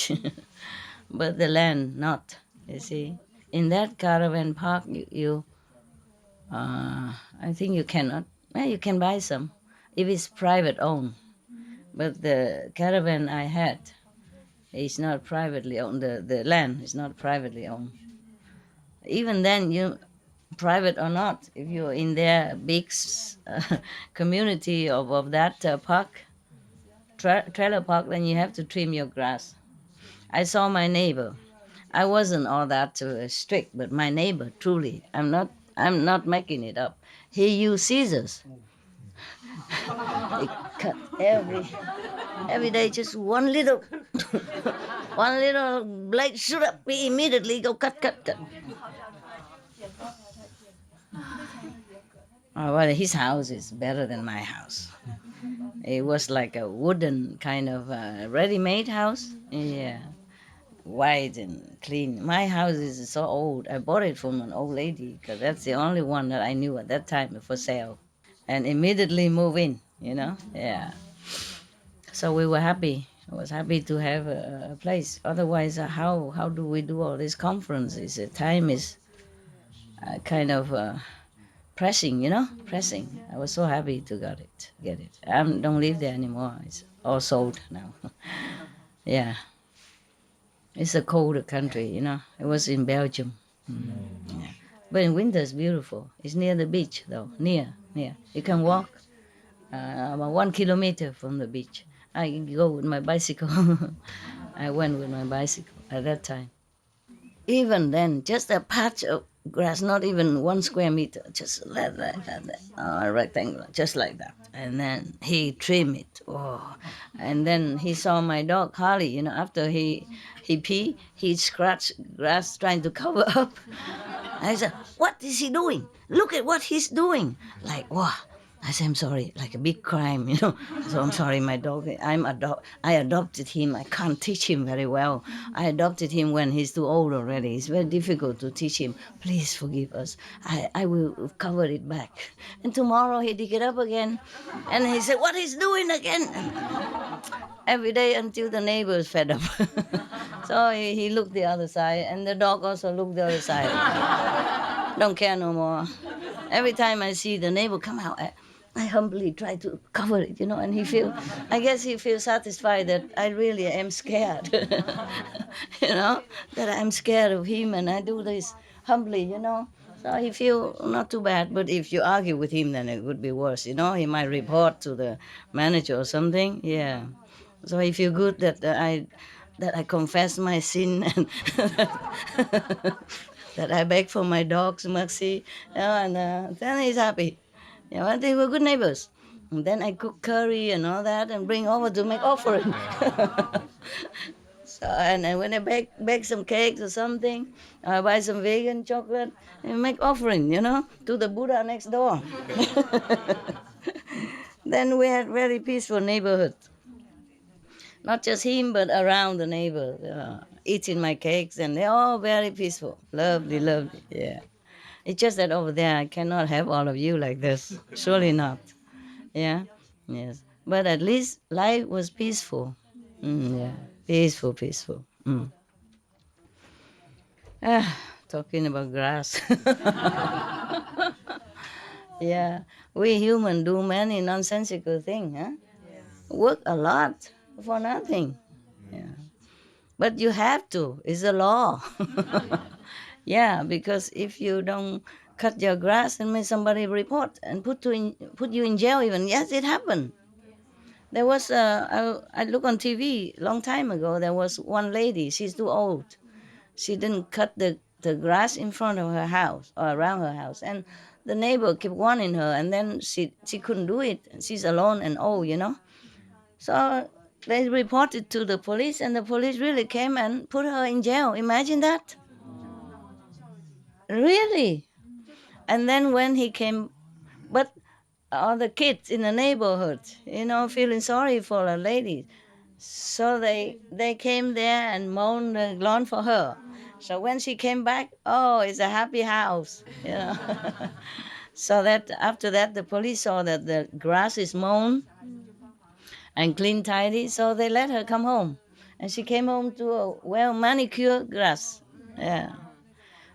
but the land not, you see. In that caravan park, I think you cannot. Well, you can buy some if it's private owned. But the caravan I had is not privately owned. The land is not privately owned. Even then, you private or not, if you're in their big community of that park, trailer park, then you have to trim your grass. I saw my neighbor. I wasn't all that strict, but my neighbor, truly, I'm not making it up. He used scissors. He cut every day, just one little one little blade shoot up. He immediately go cut. Oh, well, his house is better than my house. It was like a wooden kind of ready-made house. Yeah, white and clean. My house is so old. I bought it from an old lady because that's the only one that I knew at that time for sale. And immediately move in, you know? Yeah. So we were happy. I was happy to have a place. Otherwise, how do we do all these conferences? The time is kind of pressing, you know, pressing. I was so happy to get it. I don't live there anymore. It's all sold now. Yeah. It's a colder country, you know. It was in Belgium. Yeah. But in winter it's beautiful. It's near the beach, though. Near. You can walk about 1 kilometer from the beach. I go with my bicycle. I went with my bicycle at that time. Even then, just a patch of grass, not even 1 square meter, just like that, a rectangle, just like that. And then he trimmed it. Oh, and then he saw my dog Harley. You know, after he pee, he scratched grass trying to cover up. I said, "What is he doing? Look at what he's doing!" Like, wow. I said, "I'm sorry," like a big crime, you know. So I'm sorry, my dog. I adopted him. I can't teach him very well. I adopted him when he's too old already. It's very difficult to teach him. Please forgive us. I will cover it back. And tomorrow he dig it up again, and he said, "What he's doing again?" Every day until the neighbors fed up. So he looked the other side, and the dog also looked the other side. Don't care no more. Every time I see the neighbor come out, I humbly try to cover it, you know, and I guess he feels satisfied that I really am scared, you know, that I'm scared of him, and I do this humbly, you know. So he feel not too bad, but if you argue with him, then it would be worse, you know. He might report to the manager or something, yeah. So he feel good that I confess my sin and that I beg for my dog's mercy, you know, and then he's happy. You know, they were good neighbors. And then I cook curry and all that and bring over to make offering. So, and when I bake some cakes or something, I buy some vegan chocolate and make offering, you know, to the Buddha next door. Then we had very peaceful neighborhood. Not just him, but around the neighbor, eating my cakes, and they're all very peaceful. Lovely, lovely, yeah. It's just that over there I cannot have all of you like this. Surely not. Yeah? Yes. But at least life was peaceful. Yeah. Peaceful. Talking about grass. Yeah. We human do many nonsensical things, huh? Work a lot for nothing. Yeah. But you have to. It's a law. Yeah, because if you don't cut your grass, and may somebody report and put you in jail even. Yes, it happened. There was I look on TV long time ago. There was one lady. She's too old. She didn't cut the grass in front of her house or around her house, and the neighbor kept warning her, and then she couldn't do it. She's alone and old, you know. So they reported to the police, and the police really came and put her in jail. Imagine that. Really? And then when he came, but all the kids in the neighborhood, you know, feeling sorry for a lady. So they came there and mowed the lawn for her. So when she came back, oh, it's a happy house, you know. So that after that, the police saw that the grass is mown and clean, tidy, so they let her come home. And she came home to a well-manicured grass. Yeah.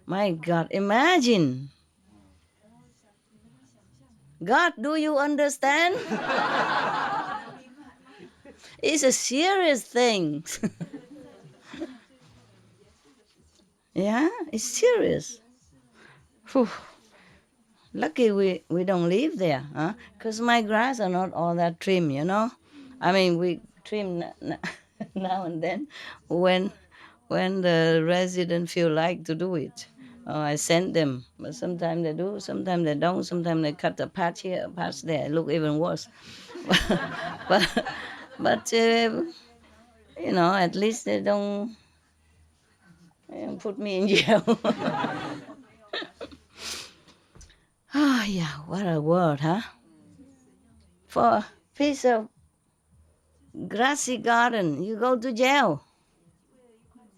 My God, imagine. God, do you understand? It's a serious thing. Yeah, it's serious. Whew. Lucky we don't live there, huh? Because my grass are not all that trim, you know. I mean, we trim now and then when the residents feel like to do it. I send them, but sometimes they do, sometimes they don't. Sometimes they cut a patch here, a patch there. It look even worse. but you know, at least they don't put me in jail. Oh, yeah, what a word, huh? For a piece of grassy garden, you go to jail.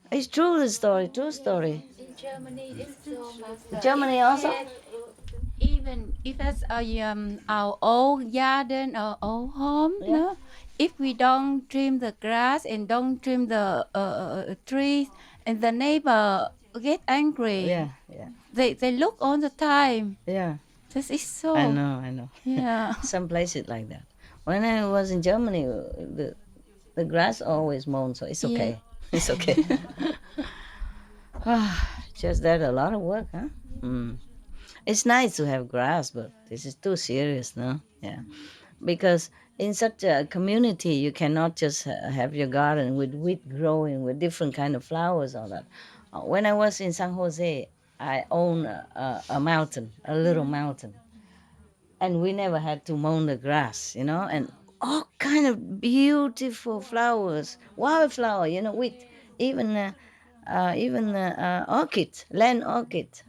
It's true, the story, true story. In Germany, it's so much. Germany also? Even if it's our old garden or old home, Yeah. no? If we don't trim the grass and don't trim the trees, and the neighbor get angry. Yeah. They look all the time. Yeah. That is so. I know. Yeah. Some places like that. When I was in Germany, the grass always mown, so it's okay. It's okay. Just that a lot of work, huh? Mm. It's nice to have grass, but this is too serious, no? Yeah. Because in such a community, you cannot just have your garden with wheat growing with different kind of flowers, all that. When I was in San Jose, I own a mountain, a little mountain, and we never had to mow the grass, and all kind of beautiful flowers, wildflower, with even orchid, land orchid.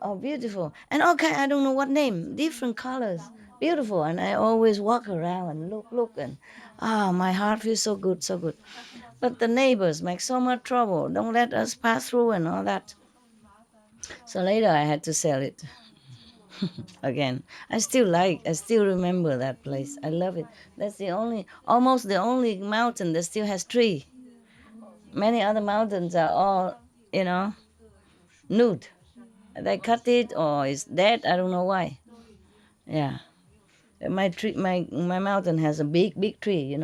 Oh, beautiful. And okay, I don't know what name, different colors, beautiful. And I always walk around and look, and my heart feels so good, so good. But the neighbors make so much trouble, don't let us pass through and all that. So later I had to sell it again. I still remember that place. I love it. That's almost the only mountain that still has tree. Many other mountains are all, nude. They cut it or it's dead. I don't know why. Yeah, my mountain has a big tree.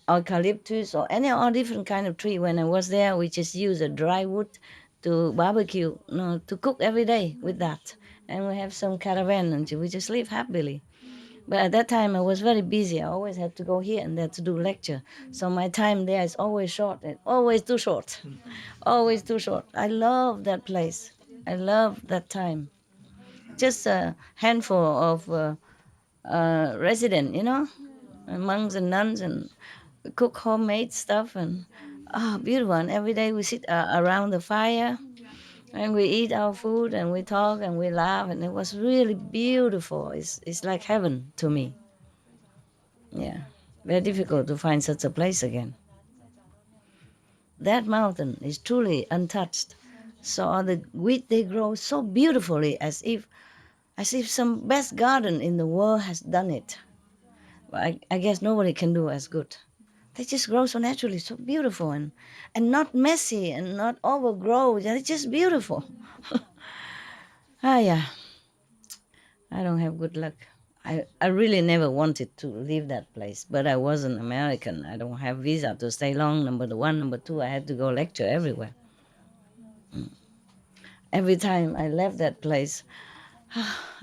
Eucalyptus or all different kind of tree. When I was there, we just use a dry wood to barbecue, to cook every day with that. And we have some caravan and we just live happily. But at that time, I was very busy. I always had to go here and there to do lecture. So my time there is always short, and always too short, always too short. I love that place. I love that time. Just a handful of residents, monks and nuns, and cook homemade stuff, and beautiful. And every day we sit around the fire and we eat our food and we talk and we laugh, and it was really beautiful. It's like heaven to me. Yeah, very difficult to find such a place again. That mountain is truly untouched. So the wheat, they grow so beautifully, as if some best garden in the world has done it. I guess nobody can do as good. They just grow so naturally, so beautiful, and not messy and not overgrown. It's just beautiful. Yeah. I don't have good luck. I really never wanted to leave that place, but I was an American. I don't have visa to stay long, number one. Number two, I had to go lecture everywhere. Every time I left that place,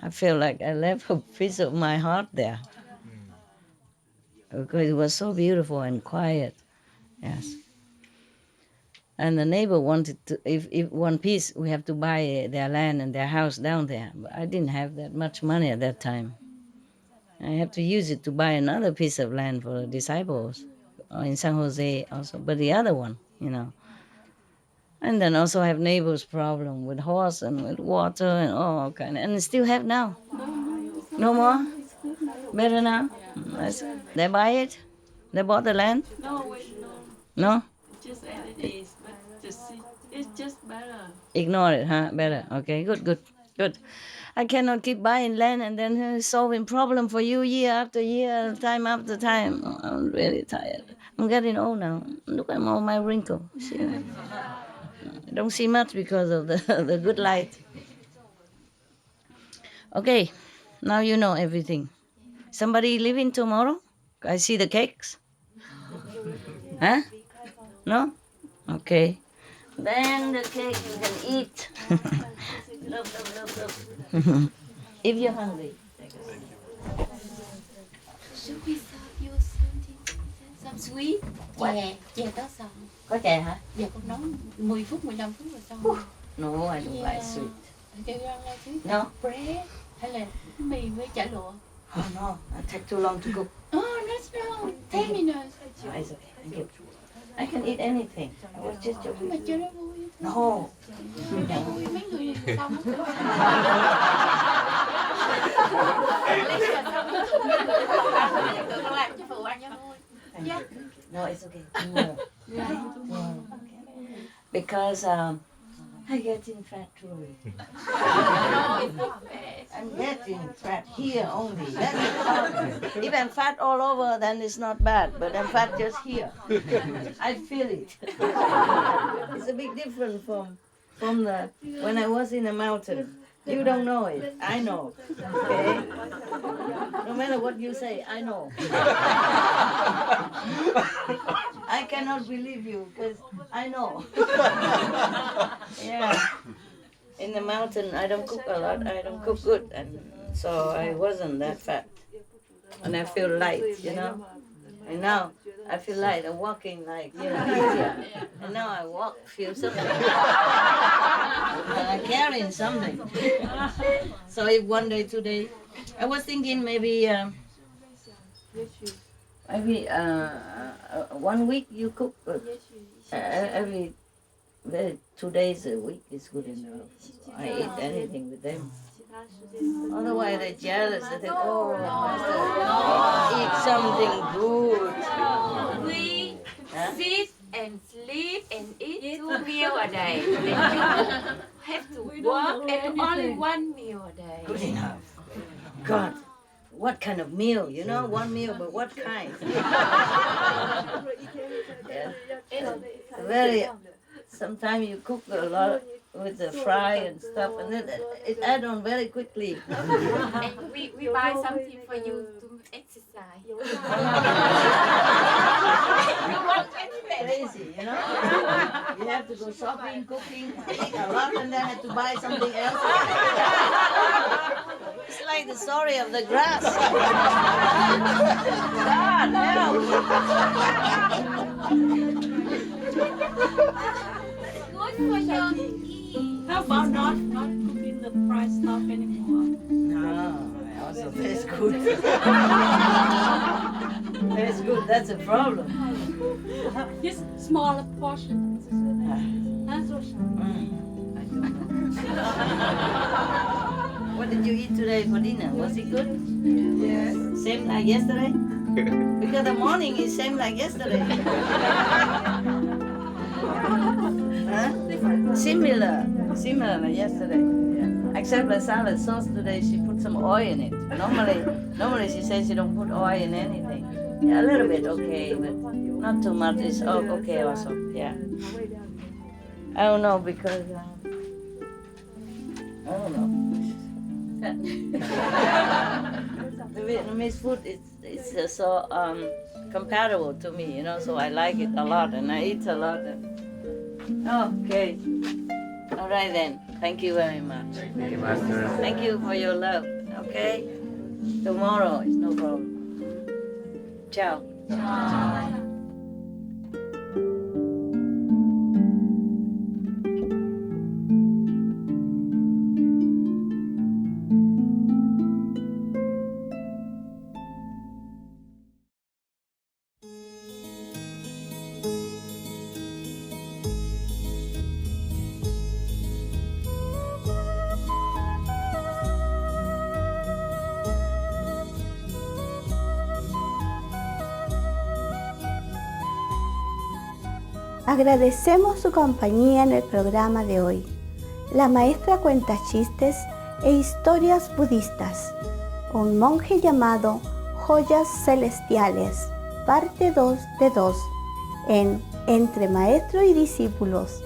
I feel like I left a piece of my heart there. Because it was so beautiful and quiet. Yes. And the neighbor wanted to, if one piece, we have to buy their land and their house down there. But I didn't have that much money at that time. I have to use it to buy another piece of land for the disciples in San Jose also, but the other one, And then also have neighbors' problem with horse and with water and all kind of, and I still have now. No more? Better now? They buy it? They bought the land? No, wait, no. No? Just as it is, but it's just better. Ignore it, huh? Better. Okay, good. I cannot keep buying land and then solving problem for you year after year, time after time. Oh, I'm really tired. I'm getting old now. Look at all my wrinkles. See? I don't see much because of the good light. Okay, now you know everything. Somebody leaving tomorrow? I see the cakes. Huh? No? Okay. Then the cake you can eat. Look. If you're hungry. Should we serve you something? Some sweet? Chè có xong. Có chè hả? Giờ con nấu 10 phút, 15 phút rồi xong. No, I don't like sweet. Kêu ra là sweet. No? Bread hay là mì với chả lụa. Oh no, it take too long to cook. Oh, that's wrong. 10 minutes. No, it's okay. Thank you. I can eat anything. I was just joking. Mà chưa nó vui. No. Vui mấy người xong. Tự con làm cho phụ ăn cho vui. Yeah. No, it's okay. No. Because I getting fat too. No, it's not bad. I'm getting fat here only. That's the problem. If I'm fat all over, then it's not bad. But I'm fat just here. I feel it. It's a big difference from the when I was in a mountain. You don't know it. I know. Okay? No matter what you say, I know. I cannot believe you because I know. Yeah. In the mountain, I don't cook a lot. I don't cook good, and so I wasn't that fat. And I feel light, you know. And now I feel light. I'm walking like, easier. And now I feel something. I'm carrying something. So if one day, today, I was thinking maybe 1 week you cook. Every 2 days a week is good enough. I eat anything with them. Otherwise they're jealous. They think, oh, master, eat something good. We sit and sleep and eat 2 meals a day. And you have to work and only 1 meal a day. Good enough. God, what kind of meal? You know, 1 meal, but what kind? Yeah. Very. Sometimes you cook a lot with the fry and stuff, and then it add on very quickly. And we buy something for you to exercise. You want Crazy, you know? You have to go shopping, cooking, eat a lot, and then have to buy something else. It's like the story of the grass. God, good for your knee. How about not cooking the fried stuff anymore? no, also tastes good. Tastes good, that's a problem. Just smaller portion. What did you eat today for dinner? Was it good? Yes. Same like yesterday? Because the morning is same like yesterday. Huh? Similar like yesterday. Yeah. Except the salad sauce today, she put some oil in it. Normally she says she don't put oil in anything. Yeah, a little bit okay, but not too much. It's okay also. Yeah. I don't know because I don't know. The Vietnamese food is so compatible to me, you know. So I like it a lot, and I eat a lot. Okay. All right then. Thank you very much. Thank you, Master. Thank you for your love. Okay. Tomorrow is no problem. Ciao. Agradecemos su compañía en el programa de hoy. La maestra cuenta chistes e historias budistas. Un monje llamado Joyas Celestiales, parte 2 de 2, en Entre Maestro y Discípulos.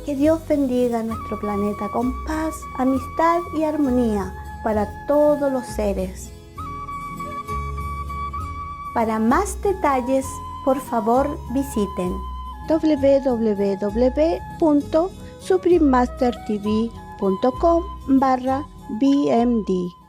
Que Dios bendiga nuestro planeta con paz, amistad y armonía para todos los seres. Para más detalles, por favor visiten www.suprememastertv.com/BMD.